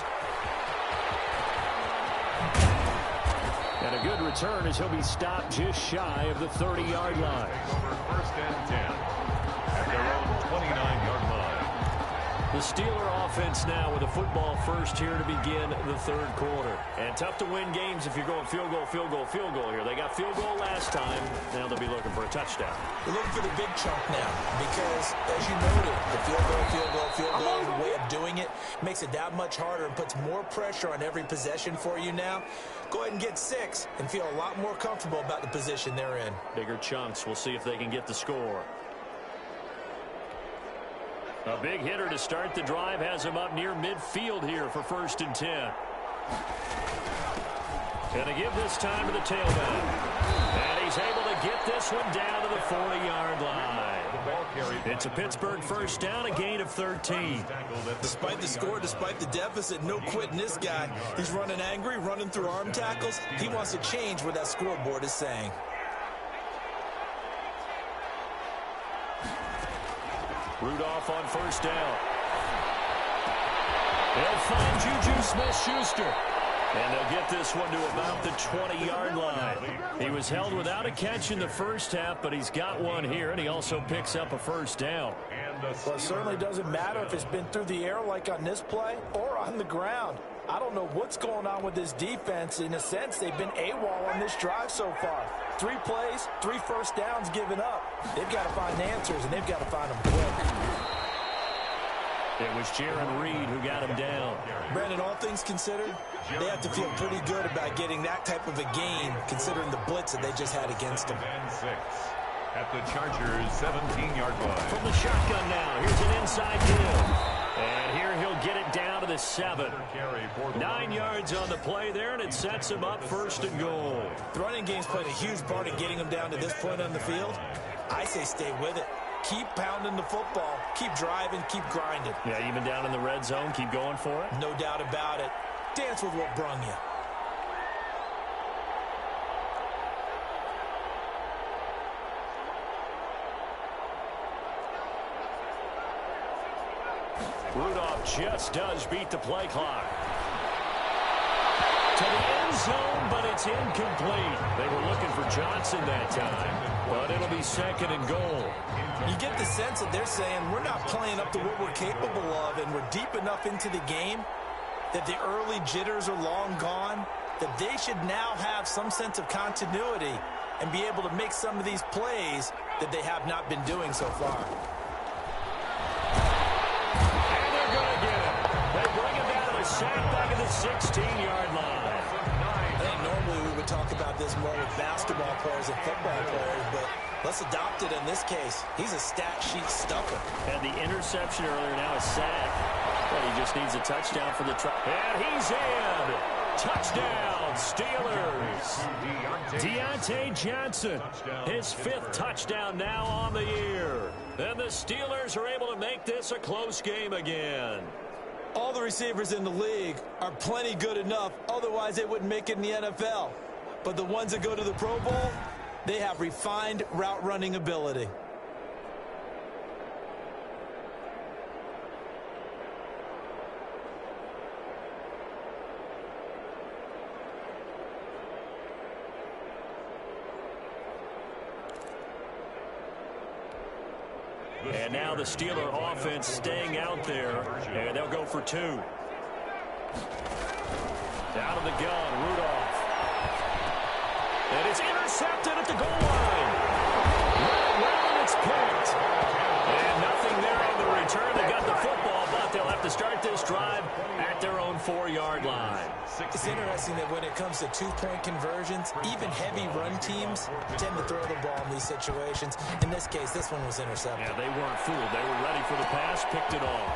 A: And a good return as he'll be stopped just shy of the 30-yard line.
C: First and 10 at their own 29-yard line.
A: The Steeler offense now with a football first here to begin the third quarter. And tough to win games if you're going field goal, field goal, field goal here. They got field goal last time. Now they'll be looking for a touchdown.
B: They're looking for the big chunk now because, as you noted, the field goal, field goal, field goal way of doing it makes it that much harder and puts more pressure on every possession for you now. Go ahead and get 6 and feel a lot more comfortable about the position they're in.
A: Bigger chunks. We'll see if they can get the score. A big hitter to start the drive has him up near midfield here for first and 10. Going to give this time to the tailback. And he's able to get this one down to the 40-yard line. It's a Pittsburgh first down, a gain of 13.
B: Despite the score, despite the deficit, no quitting this guy. He's running angry, running through arm tackles. He wants to change what that scoreboard is saying.
A: Rudolph on first down. They'll find Juju Smith-Schuster. And they'll get this one to about the 20-yard line. He was held without a catch in the first half, but he's got one here, and he also picks up a first down.
D: Well, it certainly doesn't matter if it's been through the air like on this play or on the ground. I don't know what's going on with this defense. In a sense, they've been AWOL on this drive so far. 3 plays, 3 first downs given up. They've got to find answers, and they've got to find them quick.
A: It was Jaron Reed who got him down.
B: Brandon, all things considered, they have to feel pretty good about getting that type of a gain, considering the blitz that they just had against them.
C: And 6 at the Chargers' 17-yard line.
A: From the shotgun now, here's an inside deal. And here he'll get it down to the 7. 9 yards on the play there, and it sets him up first and goal.
B: The running game's played a huge part in getting them down to this point on the field. I say stay with it. Keep pounding the football. Keep driving. Keep grinding.
A: Yeah, even down in the red zone, keep going for it.
B: No doubt about it. Dance with what brung you.
A: Rudolph just does beat the play clock. To the end zone, but it's incomplete. They were looking for Johnson that time, but it'll be second and goal.
B: You get the sense that they're saying we're not playing up to what we're capable of, and we're deep enough into the game that the early jitters are long gone, that they should now have some sense of continuity and be able to make some of these plays that they have not been doing so far.
A: And they're going to get him. They bring him down to the sack back at the 16-yard line.
B: I think normally we would talk about this more with basketball players and football players, but let's adopt it in this case. He's a stat sheet stuffer.
A: And the interception earlier now is sad. But he just needs a touchdown for the try. And he's in. Touchdown, Steelers. Deontay Johnson, his 5th touchdown now on the year. And the Steelers are able to make this a close game again.
B: All the receivers in the league are plenty good enough. Otherwise, they wouldn't make it in the NFL. But the ones that go to the Pro Bowl, they have refined route running ability.
A: And now the Steeler offense staying out there, and they'll go for 2. Out of the gun, Rudolph. And it's intercepted at the goal line. Well, and it's picked. And nothing there on the return. They got the football, but they'll have to start this drive at their own 4-yard line.
B: It's interesting that when it comes to 2-point conversions, even heavy run teams tend to throw the ball in these situations. In this case, this one was intercepted.
A: Yeah, they weren't fooled. They were ready for the pass, picked it off.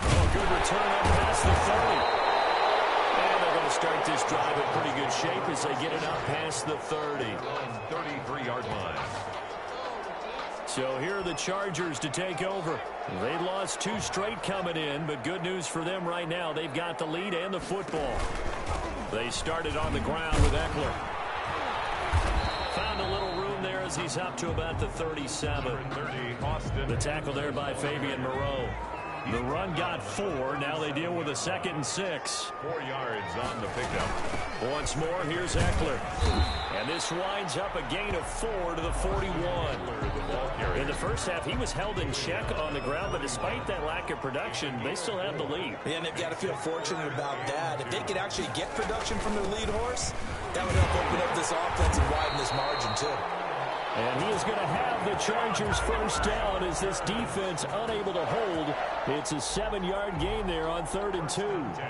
A: Oh, good return up past the 30. And they're going to start this drive in pretty good shape as they get it out past the 30.
C: 33-yard line.
A: So here are the Chargers to take over. They lost 2 straight coming in, but good news for them right now. They've got the lead and the football. They started on the ground with Eckler. Found a little room there does. He's up to about the 37.
C: 30, Austin.
A: The tackle there by Fabian Moreau. The run got 4. Now they deal with a 2nd and 6.
C: 4 yards on the pickup.
A: Once more, here's Eckler. And this winds up a gain of 4 to the 41. In the first half, he was held in check on the ground, but despite that lack of production, they still have the lead.
B: Yeah, and they've got to feel fortunate about that. If they could actually get production from their lead horse, that would help open up this offense and widen this margin, too.
A: And he is going to have the Chargers first down as this defense unable to hold. It's a 7-yard gain there on 3rd and 2.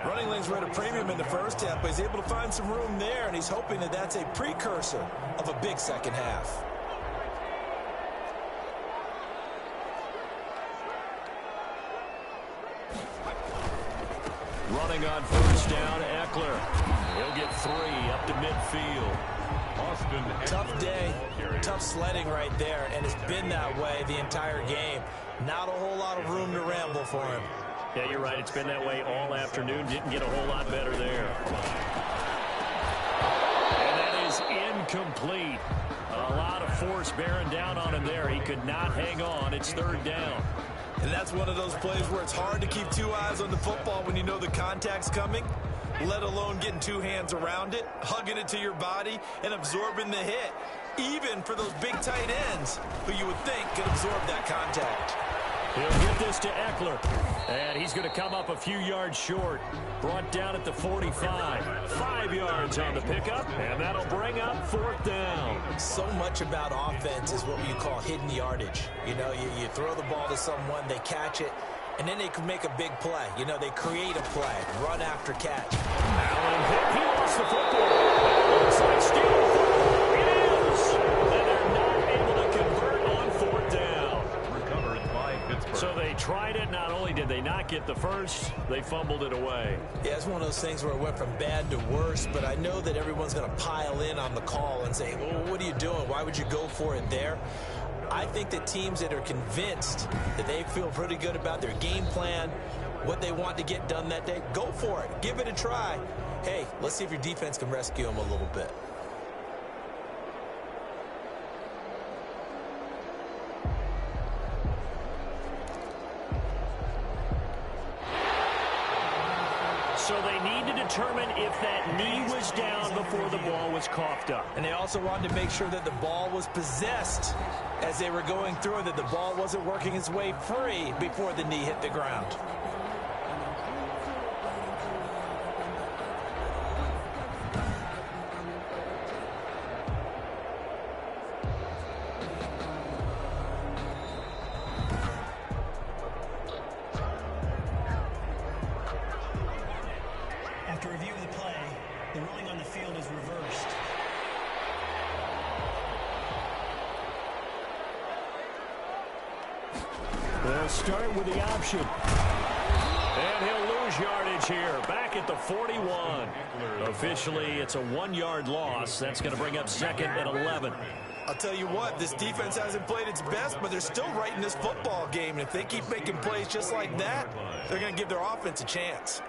B: Running lanes were at a premium in the first half, but he's able to find some room there, and he's hoping that that's a precursor of a big second half.
A: Running on first down, Eckler. He'll get 3 up to midfield.
C: Austin.
B: Tough day, tough sledding right there, and it's been that way the entire game. Not a whole lot of room to ramble for him.
A: Yeah, you're right. It's been that way all afternoon. Didn't get a whole lot better there. And that is incomplete. A lot of force bearing down on him there. He could not hang on. It's 3rd down.
B: And that's one of those plays where it's hard to keep 2 eyes on the football when you know the contact's coming, let alone getting 2 hands around it, hugging it to your body, and absorbing the hit, even for those big tight ends who you would think could absorb that contact.
A: He'll get this to Eckler, and he's going to come up a few yards short. Brought down at the 45. 5 yards on the pickup, and that'll bring up 4th down.
B: So much about offense is what you call hidden yardage. You know, you throw the ball to someone, they catch it, and then they can make a big play. You know, they create a play, run after catch.
A: Allen, he lost the football. Looks like steal. It is. And they're not able to convert on 4th down.
C: Recovered by Pittsburgh.
A: So they tried it. Not only did they not get the first, they fumbled it away.
B: Yeah, it's one of those things where it went from bad to worse, but I know that everyone's going to pile in on the call and say, well, what are you doing? Why would you go for it there? I think that teams that are convinced that they feel pretty good about their game plan, what they want to get done that day, go for it. Give it a try. Hey, let's see if your defense can rescue them a little bit.
A: So they need to determine if that knee was down before the ball was coughed up.
B: And they also wanted to make sure that the ball was possessed as they were going through, that the ball wasn't working its way free before the knee hit the ground.
E: After review of the play, the ruling on the field is reversed.
A: They'll start with the option. And he'll lose yardage here, back at the 41. Officially, it's a 1-yard loss. That's going to bring up 2nd and 11.
B: I'll tell you what, this defense hasn't played its best, but they're still right in this football game. And if they keep making plays just like that, they're going to give their offense a chance.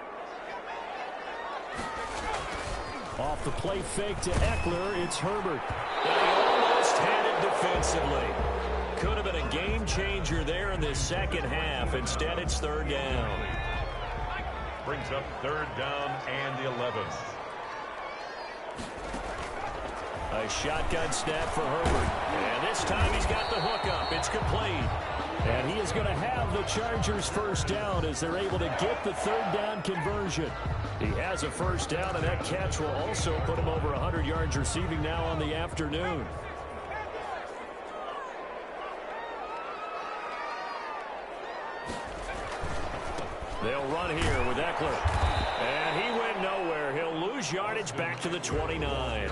A: Off the play fake to Eckler, it's Herbert. And he almost had it defensively. Could have been a game changer there in this second half. Instead, it's 3rd down.
C: Brings up 3rd down and the 11th.
A: A shotgun snap for Herbert. And this time he's got the hook up. It's complete. And he is going to have the Chargers first down as they're able to get the 3rd down conversion. He has a first down, and that catch will also put him over 100 yards receiving now on the afternoon. They'll run here with Eckler. And he went nowhere. He'll lose yardage back to the 29.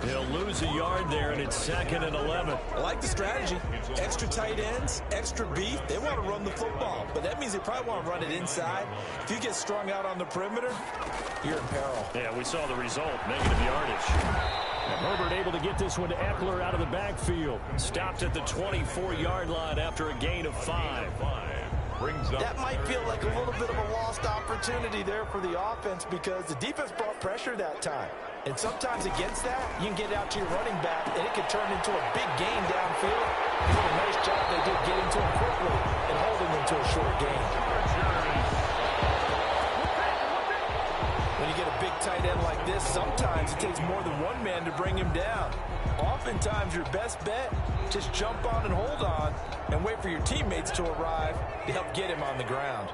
A: He'll lose a yard there, and it's 2nd and 11.
B: I like the strategy. Extra tight ends, extra beef. They want to run the football, but that means they probably want to run it inside. If you get strung out on the perimeter, you're in peril.
A: Yeah, we saw the result, negative yardage. And Herbert able to get this one to Eckler out of the backfield. Stopped at the 24-yard line after a gain of 5.
C: Brings up
D: that might feel like a little bit of a lost opportunity there for the offense because the defense brought pressure that time. And sometimes against that, you can get out to your running back, and it could turn into a big gain downfield. What a nice job they did getting to him quickly and holding him to a short gain. When you get a big tight end like this, sometimes it takes more than one man to bring him down. Oftentimes, your best bet, just jump on and hold on and wait for your teammates to arrive to help get him on the ground.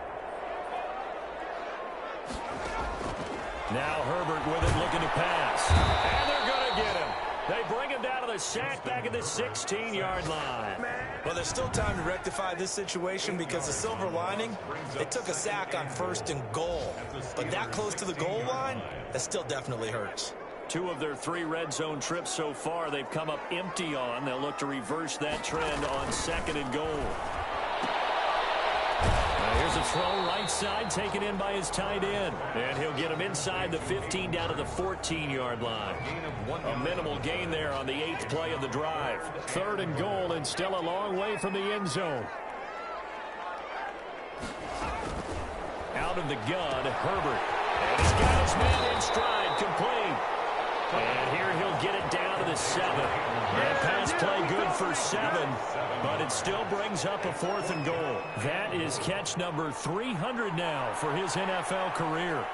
A: Now Herbert with it, looking to pass. And they're going to get him. They bring him down to the sack back at the 16-yard line.
B: Well, there's still time to rectify this situation because the silver lining, they took a sack on 1st and goal. But that close to the goal line, that still definitely hurts.
A: 2 of their 3 red zone trips so far they've come up empty on. They'll look to reverse that trend on 2nd and goal. Here's a throw right side taken in by his tight end. And he'll get him inside the 15 down to the 14-yard line. A minimal gain there on the 8th play of the drive. 3rd and goal and still a long way from the end zone. Out of the gun, Herbert. And he's got his man in stride, complete. And here he'll get it down to the 7. And pass play good for 7, but it still brings up a 4th and goal. That is catch number 300 now for his NFL career.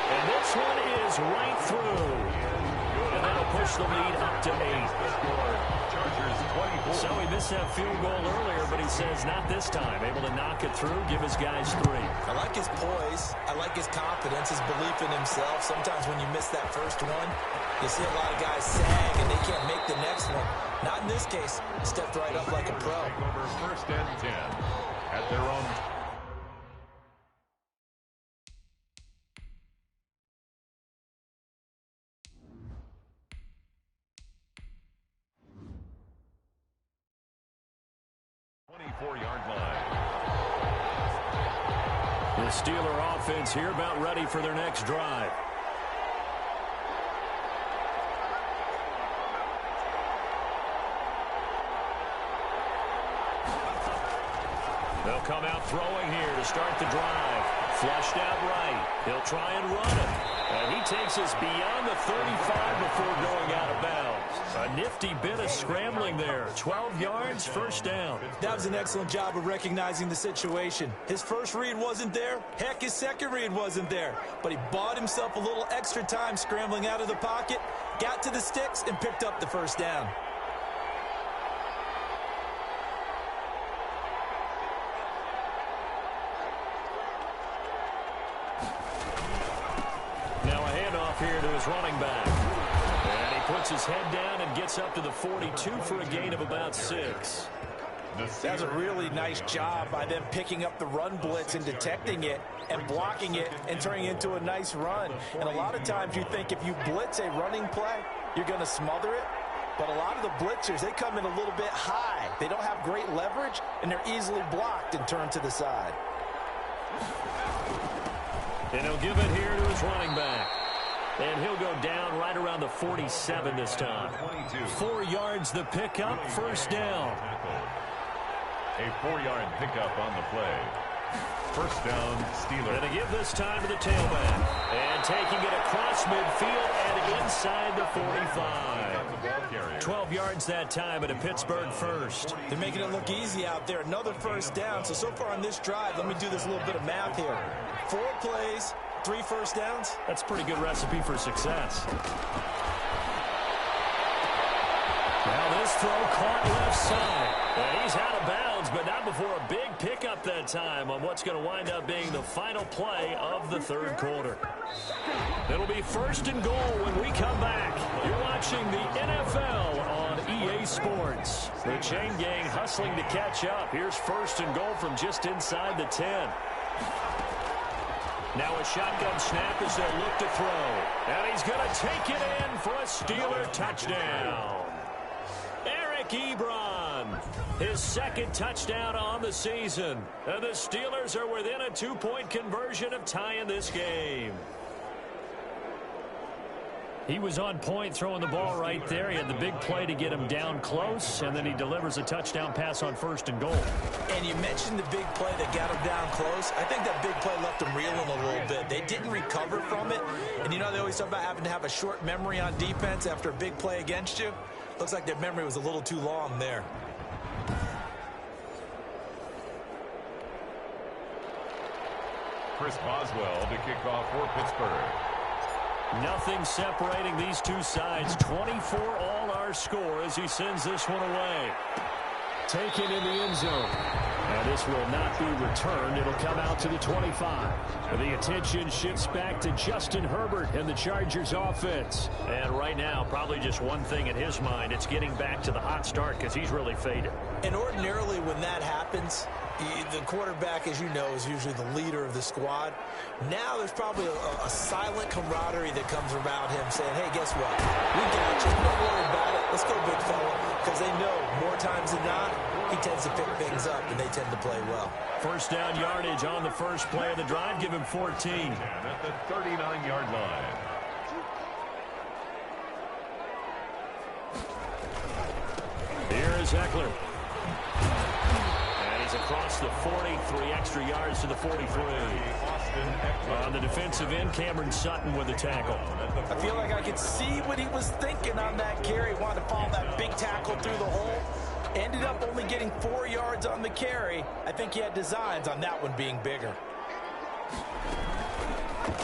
A: And this one is right through. And that'll push the lead up to 8. So he missed that field goal earlier, but he says not this time. Able to knock it through, give his guys 3.
B: I like his poise. I like his confidence, his belief in himself. Sometimes when you miss that first one, you see a lot of guys sag and they can't make the next one. Not in this case. Stepped right up like a pro.
C: Over 1st and 10 at their own.
A: The Steeler offense here about ready for their next drive. They'll come out throwing here to start the drive. Flushed out right. He'll try and run it. And he takes us beyond the 35 before going out of bounds. A nifty bit of scrambling there. 12 yards, 1st down.
B: That was an excellent job of recognizing the situation. His first read wasn't there. Heck, his second read wasn't there. But he bought himself a little extra time scrambling out of the pocket, got to the sticks, and picked up the 1st down.
A: Now a handoff here to his running back. And he puts his head down and gets up to the 42 for a gain of about 6.
D: That's a really nice job by them picking up the run blitz and detecting it and blocking it and turning it into a nice run. And a lot of times you think if you blitz a running play, you're going to smother it. But a lot of the blitzers, they come in a little bit high. They don't have great leverage, and they're easily blocked and turned to the side.
A: And he'll give it here to his running back. And he'll go down right around the 47 this time. 4 yards the pickup, 1st down.
C: A 4-yard pickup on the play. 1st down, Steeler.
A: And they give this time to the tailback. And taking it across midfield and inside the 45. 12 yards that time at a Pittsburgh 1st.
B: They're making it look easy out there. Another 1st down. So far on this drive, let me do this little bit of math here. 4 plays, 3 1st downs.
A: That's a pretty good recipe for success. Now this throw caught left side. And he's out of bounds, but not before a big pickup that time on what's going to wind up being the final play of the 3rd quarter. It'll be 1st and goal when we come back. You're watching the NFL on EA Sports. The chain gang hustling to catch up. Here's 1st and goal from just inside the 10. Now a shotgun snap as they look to throw. And he's going to take it in for a Steeler touchdown. Eric Ebron, his 2nd touchdown on the season. And the Steelers are within a 2-point conversion of tying this game. He was on point throwing the ball right there. He had the big play to get him down close, and then he delivers a touchdown pass on 1st and goal.
B: And you mentioned the big play that got him down close. I think that big play left him reeling a little bit. They didn't recover from it. And you know they always talk about having to have a short memory on defense after a big play against you. Looks like their memory was a little too long there.
C: Chris Boswell to kick off for Pittsburgh.
A: Nothing separating these two sides. 24 all our score as he sends this one away. Taken in the end zone. And this will not be returned. It'll come out to the 25. The attention shifts back to Justin Herbert and the Chargers offense. And right now, probably just one thing in his mind. It's getting back to the hot start because he's really faded.
B: And ordinarily when that happens, the quarterback, as you know, is usually the leader of the squad. Now there's probably a silent camaraderie that comes around him saying, hey, guess what? We got you. Don't worry about it. Let's go, big fella. Because they know more times than not, he tends to pick things up, and they tend to play well.
A: First down yardage on the first play of the drive. Give him 14.
C: And at the 39-yard line.
A: Here is Eckler. And he's across the 40, 3 extra yards to the 43. On the defensive end, Cameron Sutton with the tackle.
D: I feel like I could see what he was thinking on that carry. Wanted to follow that big tackle through the hole. Ended up only getting 4 yards on the carry. I think he had designs on that one being bigger.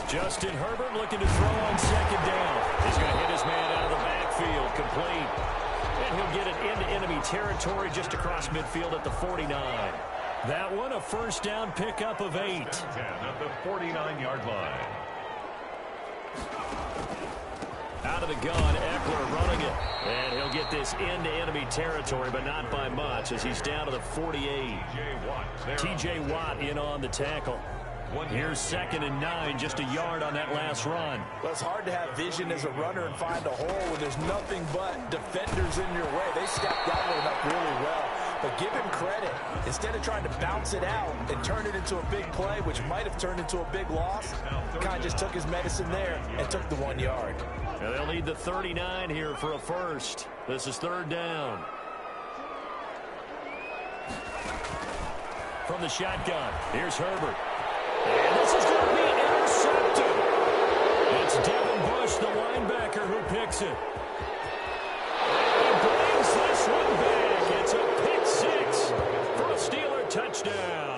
A: Justin Herbert looking to throw on 2nd down. He's going to hit his man out of the backfield, complete. And he'll get it into enemy territory just across midfield at the 49. That one a first down pickup of 8.
C: 10 at the 49-yard line.
A: Out of the gun, Eckler running it. And he'll get this into enemy territory, but not by much as he's down to the 48. T.J. Watt in on the tackle. Here's 2nd and 9, just a yard on that last run.
D: Well, it's hard to have vision as a runner and find a hole when there's nothing but defenders in your way. They stepped that one up really well. But give him credit. Instead of trying to bounce it out and turn it into a big play, which might have turned into a big loss, kind of just took his medicine there and took the 1 yard.
A: Now they'll need the 39 here for a first. This is 3rd down. From the shotgun, here's Herbert. And this is going to be intercepted. It's Devin Bush, the linebacker, who picks it. And he brings this one back. It's a pick 6 for a Steeler touchdown.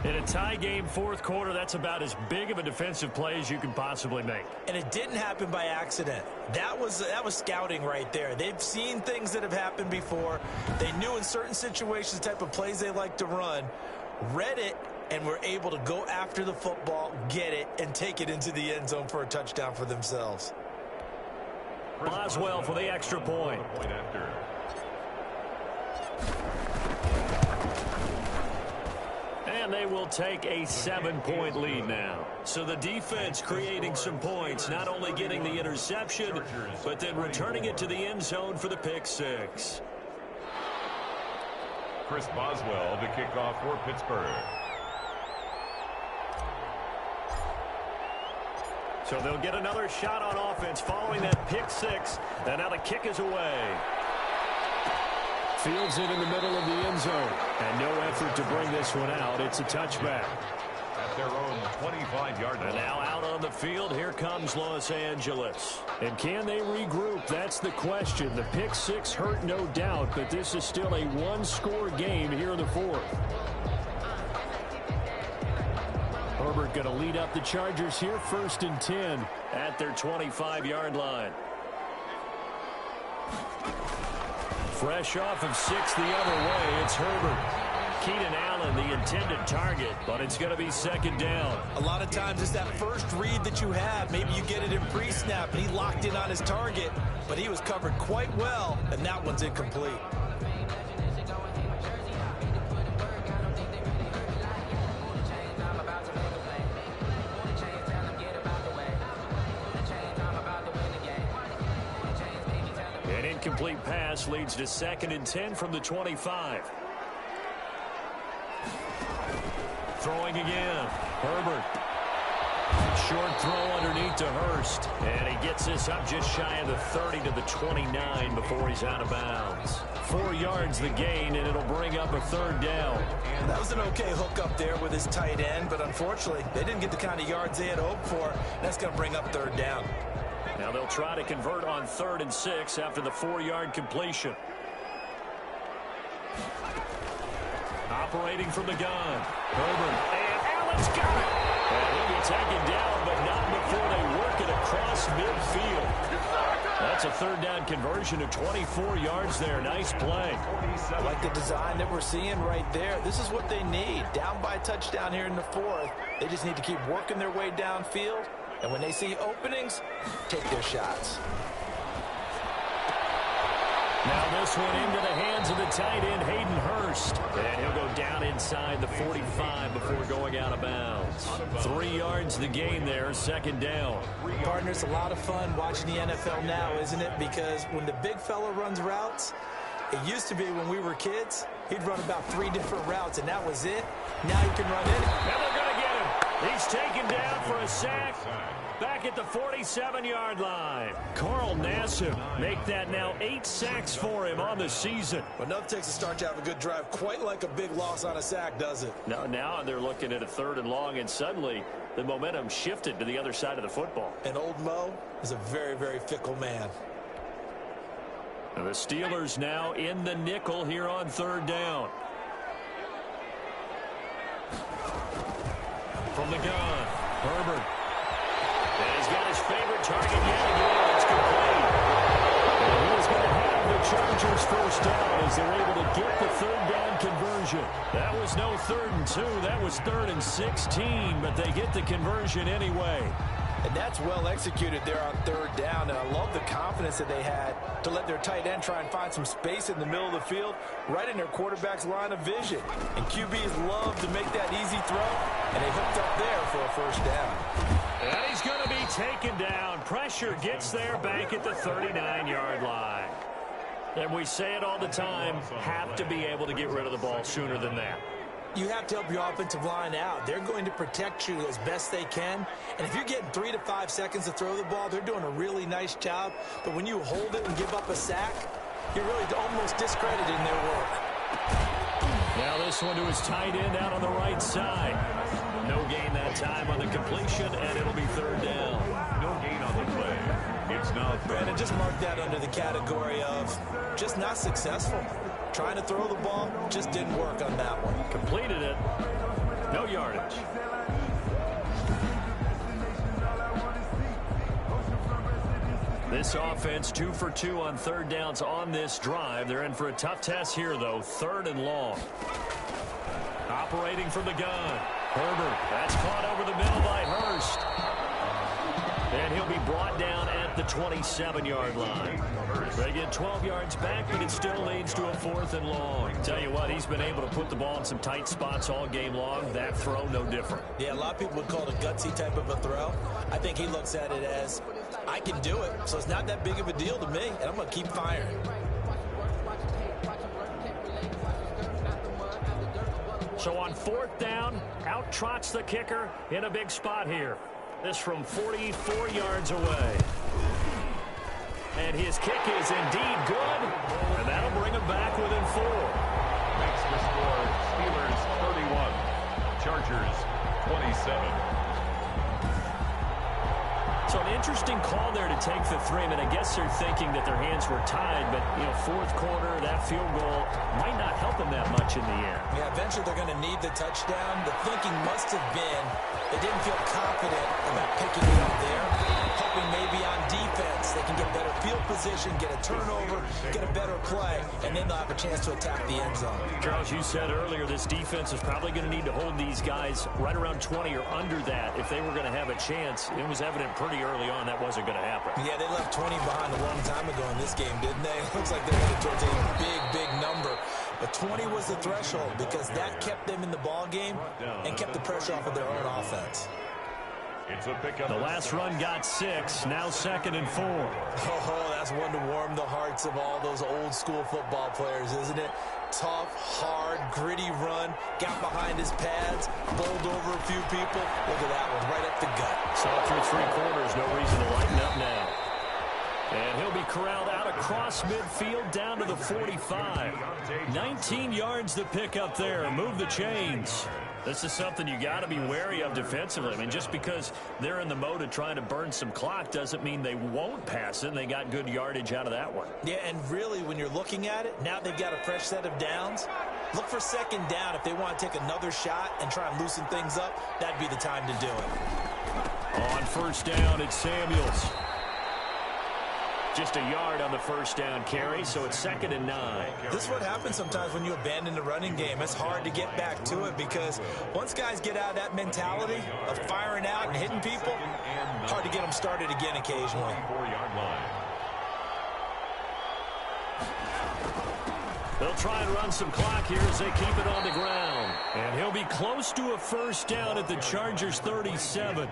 A: In a tie game 4th quarter, that's about as big of a defensive play as you can possibly make.
B: And it didn't happen by accident. That was scouting right there. They've seen things that have happened before. They knew in certain situations the type of plays they like to run, read it, and were able to go after the football, get it, and take it into the end zone for a touchdown for themselves.
A: Boswell for the extra point. And they will take a 7-point lead now. So the defense creating some points, not only getting the interception, but then returning it to the end zone for the pick 6.
C: Chris Boswell to kick off for Pittsburgh.
A: So they'll get another shot on offense following that pick 6. And now the kick is away. Fields it in the middle of the end zone. And no effort to bring this one out. It's a touchback.
C: At their own 25-yard line.
A: And now out on the field, here comes Los Angeles. And can they regroup? That's the question. The pick 6 hurt, no doubt, but this is still a one-score game here in the 4th. Herbert going to lead up the Chargers here, 1st and 10 at their 25-yard line. Fresh off of 6 the other way, it's Herbert. Keenan Allen, the intended target, but it's going to be 2nd down.
B: A lot of times it's that first read that you have. Maybe you get it in pre-snap, and he locked in on his target, but he was covered quite well, and that one's incomplete.
A: An incomplete pass leads to 2nd and 10 from the 25. Throwing again. Herbert. Short throw underneath to Hurst. And he gets this up just shy of the 30 to the 29 before he's out of bounds. 4 yards the gain, and it'll bring up a third down.
D: And that was an okay hook up there with his tight end, but unfortunately, they didn't get the kind of yards they had hoped for. That's going to bring up third down.
A: Now they'll try to convert on 3rd and 6 after the 4-yard completion. Operating from the gun. Herbert. And Allen's got it. And he'll be taken down, but not before they work it across midfield. That's a 3rd down conversion of 24 yards there. Nice play.
D: I like the design that we're seeing right there. This is what they need. Down by a touchdown here in the 4th. They just need to keep working their way downfield. And when they see openings, take their shots.
A: Now this one into the hands of the tight end, Hayden Hurst. And he'll go down inside the 45 before going out of bounds. 3 yards the gain there, 2nd down.
D: Partner, it's a lot of fun watching the NFL now, isn't it? Because when the big fella runs routes, it used to be when we were kids, he'd run about 3 different routes, and that was it. Now he can run any.
A: And they're going to get him. He's taken down for a sack. Back at the 47-yard line. Carl Nassib make that now 8 sacks for him on the season.
D: Well, nothing takes a start to have a good drive quite like a big loss on a sack, does it?
A: Now they're looking at a 3rd and long, and suddenly the momentum shifted to the other side of the football.
D: And old Mo is a very, very fickle man.
A: The Steelers now in the nickel here on 3rd down. From the gun, Herbert. And he's got his favorite target yet again. It's complete. And he's going to have the Chargers first down as they're able to get the 3rd down conversion. That was no 3rd and 2. That was 3rd and 16, but they get the conversion anyway.
D: And that's well executed there on 3rd down. And I love the confidence that they had to let their tight end try and find some space in the middle of the field, right in their quarterback's line of vision. And QBs love to make that easy throw, and they hooked up there for a first down.
A: And he's going to be taken down. Pressure gets there back at the 39-yard line. And we say it all the time, have to be able to get rid of the ball sooner than that.
D: You have to help your offensive line out. They're going to protect you as best they can. And if you're getting 3 to 5 seconds to throw the ball, they're doing a really nice job. But when you hold it and give up a sack, you're really almost discrediting their work.
A: Now this one to his tight end out on the right side. No gain that time on the completion, and it'll be 3rd down.
C: No gain on the play. It's now
D: Brandon, just mark that under the category of just not successful. Trying to throw the ball just didn't work on that one.
A: Completed it. No yardage. This offense 2 for 2 on 3rd downs on this drive. They're in for a tough test here, though. 3rd and long. Operating from the gun. Herbert. That's caught over the middle by Hurst. And he'll be brought down at the 27-yard line. They get 12 yards back, but it still leads to a 4th and long. Tell you what, he's been able to put the ball in some tight spots all game long. That throw, no different.
D: Yeah, a lot of people would call it a gutsy type of a throw. I think he looks at it as, I can do it, so it's not that big of a deal to me, and I'm going to keep firing.
A: So on 4th down, out trots the kicker in a big spot here. This from 44 yards away. And his kick is indeed good. And that'll bring him back within 4.
C: makes the score Steelers 31, Chargers 27.
A: So an interesting call there to take the 3. I mean, I guess they're thinking that their hands were tied, but, 4th quarter, that field goal might not help them that much in the end.
D: Yeah, eventually they're going to need the touchdown. The thinking must have been they didn't feel confident about picking it up there, hoping maybe on defense they can get better field position, get a turnover, get a better play, and then they'll have a chance to attack the end zone.
A: Charles, you said earlier this defense is probably going to need to hold these guys right around 20 or under that if they were going to have a chance. It was evident pretty early on that wasn't going to happen.
D: Yeah, they left 20 behind a long time ago in this game, didn't they? It looks like they're headed towards a big, big number. But 20 was the threshold because that kept them in the ball game and kept the pressure off of their own offense.
C: It's a pickup.
A: The last run got 6, now 2nd and 4.
B: Oh, that's one to warm the hearts of all those old school football players, isn't it? Tough, hard, gritty run, got behind his pads, bowled over a few people. Look at that one, right up the gut.
A: So through 3 quarters, no reason to lighten up now. And he'll be corralled out across midfield down to the 45. 19 yards to pick up there. Move the chains. This is something you got to be wary of defensively. I mean, just because they're in the mode of trying to burn some clock doesn't mean they won't pass it, and they got good yardage out of that one.
B: Yeah, and really, when you're looking at it, now they've got a fresh set of downs. Look for 2nd down. If they want to take another shot and try and loosen things up, that'd be the time to do it.
A: On 1st down, it's Samuels. Just a yard on the 1st down carry, so it's 2nd and 9.
B: This is what happens sometimes when you abandon the running game. It's hard to get back to it because once guys get out of that mentality of firing out and hitting people, hard to get them started again occasionally.
C: 4-yard line.
A: They'll try and run some clock here as they keep it on the ground. And he'll be close to a 1st down at the Chargers' 37.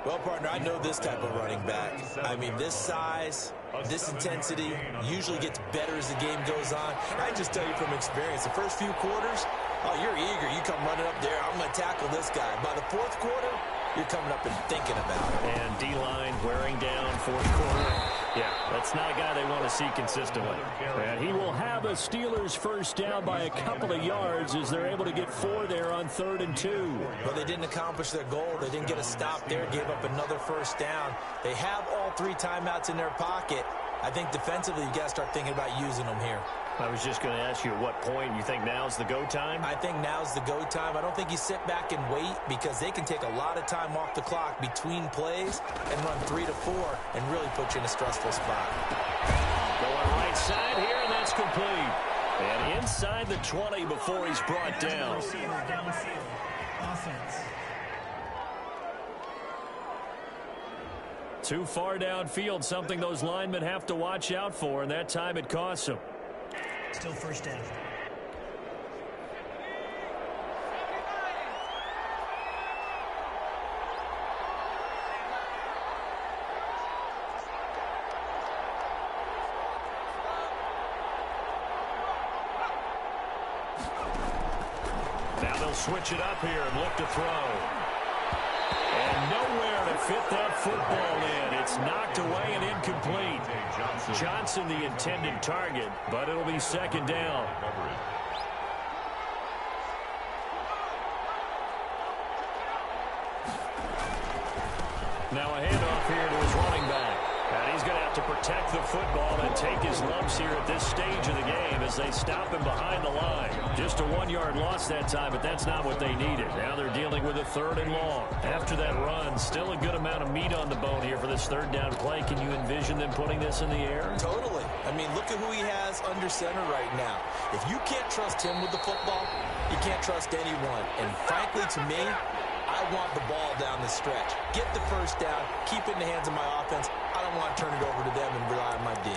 B: Well, partner, I know this type of running back. I mean, this size, this intensity usually gets better as the game goes on. I just tell you from experience, the first few quarters, oh, you're eager. You come running up there, I'm going to tackle this guy. By the 4th quarter, you're coming up and thinking about it.
A: And D-line wearing down 4th quarter. Yeah, that's not a guy they want to see consistently. And he will have a Steelers 1st down by a couple of yards as they're able to get 4 there on 3rd and 2.
B: Well, they didn't accomplish their goal. They didn't get a stop there, gave up another 1st down. They have all 3 timeouts in their pocket. I think defensively you got to start thinking about using them here.
A: I was just going to ask you at what point you think now's the go time?
B: I think now's the go time. I don't think you sit back and wait because they can take a lot of time off the clock between plays and run 3 to 4 and really put you in a stressful spot.
A: Going right side here, and that's complete. And inside the 20 before he's brought down.
E: Receiver downfield. Offense.
A: Too far downfield, something those linemen have to watch out for, and that time it costs them.
E: Still 1st down.
A: Now they'll switch it up here and look to throw. And nowhere to fit that football in. It's knocked away and incomplete. Johnson the intended target, but it'll be 2nd down. Now a handoff here to his running back. And he's going to have to protect the football and take his lumps here at this stage of the game as they stop him behind the line. Just a 1-yard loss that time, but that's not what they needed. Now they're dealing with a 3rd and long. After that run, still a good amount of meat on the bone here for this 3rd down play. Can you envision them putting this in the air?
B: Totally. I mean, look at who he has under center right now. If you can't trust him with the football, you can't trust anyone. And frankly, to me, I want the ball down the stretch. Get the 1st down, keep it in the hands of my offense. I don't want to turn it over to them and rely on my D.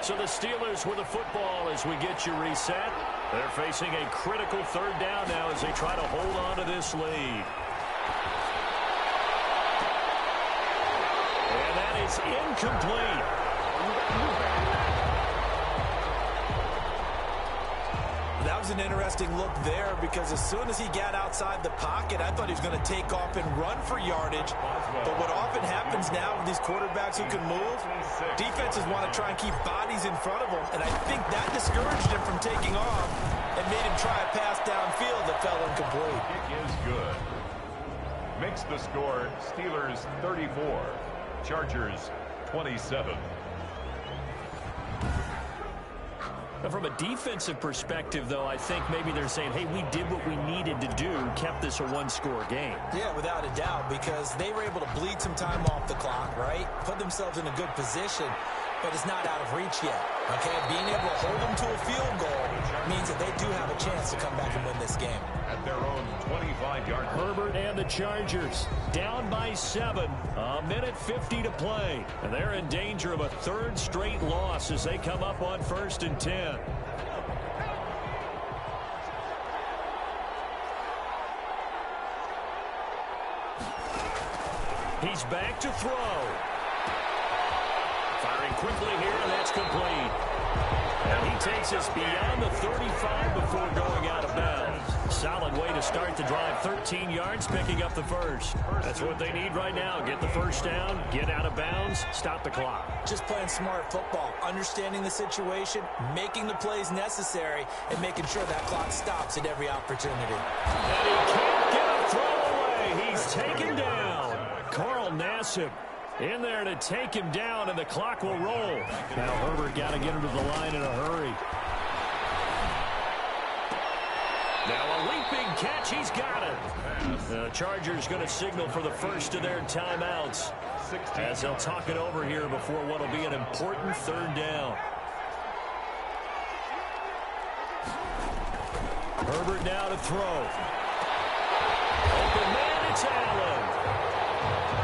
A: So the Steelers with the football as we get you reset. They're facing a critical 3rd down now as they try to hold on to this lead. And that is incomplete.
B: That was an interesting look there because as soon as he got outside the pocket, I thought he was going to take off and run for yardage. But what often happens now with these quarterbacks who can move, defenses want to try and keep bodies in front of them. And I think that discouraged him from taking off and made him try a pass downfield that fell incomplete.
C: It is good. Makes the score Steelers 34, Chargers 27.
A: From a defensive perspective, though, I think maybe they're saying, hey, we did what we needed to do, kept this a 1-score game.
B: Yeah, without a doubt, because they were able to bleed some time off the clock, right? Put themselves in a good position. but it's not out of reach yet. Okay, being able to hold them to a field goal means that they do have a chance to come back and win this game.
C: At their own 25-yard.
A: Herbert and the Chargers down by 7. A minute 50 to play. And they're in danger of a third straight loss as they come up on 1st and 10. He's back to throw. Firing quickly here, and that's complete. And he takes us beyond the 35 before going out of bounds. Solid way to start the drive. 13 yards, picking up the first. That's what they need right now. Get the first down, get out of bounds, stop the clock.
B: Just playing smart football, understanding the situation, making the plays necessary, and making sure that clock stops at every opportunity.
A: And he can't get a throw away. He's taken down. Carl Nassib in there to take him down, and the clock will roll. Now Herbert got to get him to the line in a hurry. Now a leaping catch. He's got it. The Chargers going to signal for the first of their timeouts as they'll talk it over here before what will be an important third down. Herbert now to throw. Open man, it's Allen.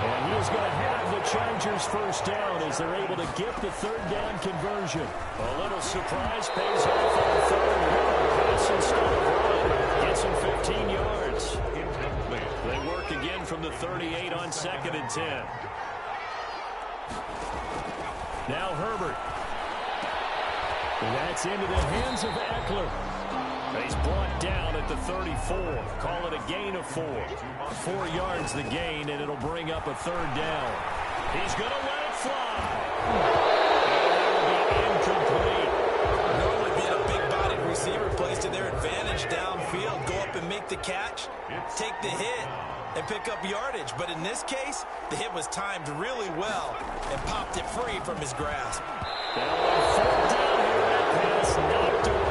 A: And he is going to have the Chargers first down as they're able to get the third down conversion. A little surprise pays off on third. Pass instead of run. Gets him 15 yards. They work again from the 38 on 2nd and 10. Now Herbert. And that's into the hands of Eckler. He's brought down at the 34. Call it a gain of 4. 4 yards the gain, and it'll bring up a third down. He's going to let it fly. And it'll be incomplete.
B: Normally being a big-bodied receiver plays to their advantage downfield. Go up and make the catch, take the hit, and pick up yardage. But in this case, the hit was timed really well and popped it free from his grasp.
A: Now on 4th down here, that pass knocked away.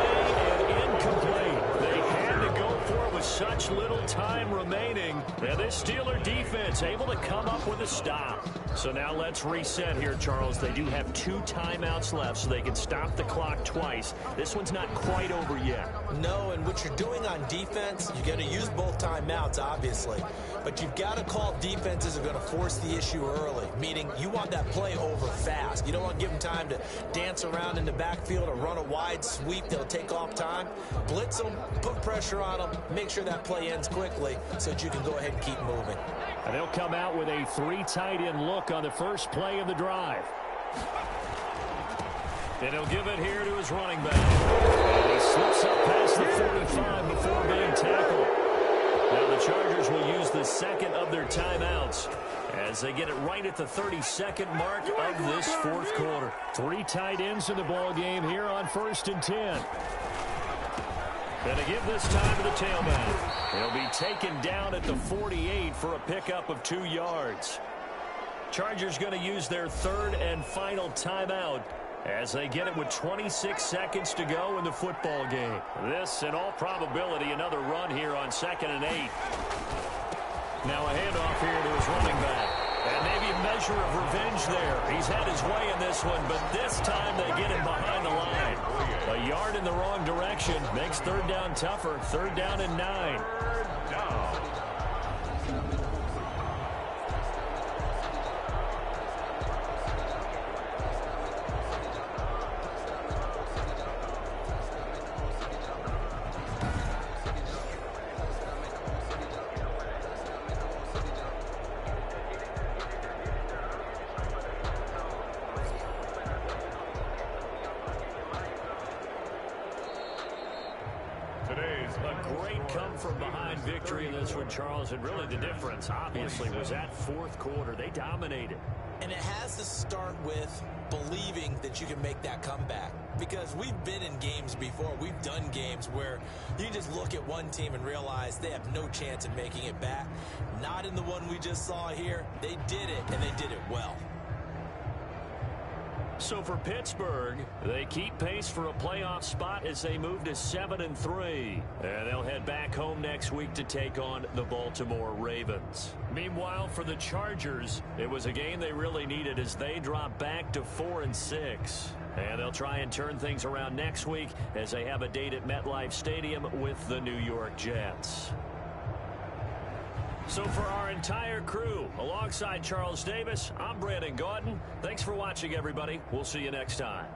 A: They had to go for it with such little time remaining. And this Steeler defense able to come up with a stop. So now let's reset here, Charles. They do have 2 timeouts left, so they can stop the clock twice. This one's not quite over yet.
B: No, and what you're doing on defense, you're going to use both timeouts, obviously. But you've got to call defenses are going to force the issue early, meaning you want that play over fast. You don't want to give them time to dance around in the backfield or run a wide sweep. They'll take off time. Blitz them, put pressure on them, make sure that play ends quickly so that you can go ahead and keep moving.
A: And they'll come out with a 3 tight end look on the first play of the drive. And he'll give it here to his running back. And he slips up past the 45 before being tackled. Now the Chargers will use the second of their timeouts as they get it right at the 32nd mark of this 4th quarter. 3 tight ends in the ball game here on 1st and 10. Going to give this time to the tailback. He'll be taken down at the 48 for a pickup of 2 yards. Chargers going to use their 3rd and final timeout as they get it with 26 seconds to go in the football game. This, in all probability, another run here on 2nd and 8. Now a handoff here to his running back. And maybe a measure of revenge there. He's had his way in this one, but this time they get him behind the line. A yard in the wrong direction makes 3rd down tougher. 3rd down and 9.
C: 3rd down.
A: Victory in this one, Charles, and really the difference, obviously, was that 4th quarter. They dominated.
B: And it has to start with believing that you can make that comeback. Because we've been in games before. We've done games where you just look at one team and realize they have no chance of making it back. Not in the one we just saw here. They did it, and they did it well.
A: So for Pittsburgh, they keep pace for a playoff spot as they move to 7-3. And they'll head back home next week to take on the Baltimore Ravens. Meanwhile, for the Chargers, it was a game they really needed as they drop back to 4-6. And they'll try and turn things around next week as they have a date at MetLife Stadium with the New York Jets. So for our entire crew, alongside Charles Davis, I'm Brandon Gaudin. Thanks for watching, everybody. We'll see you next time.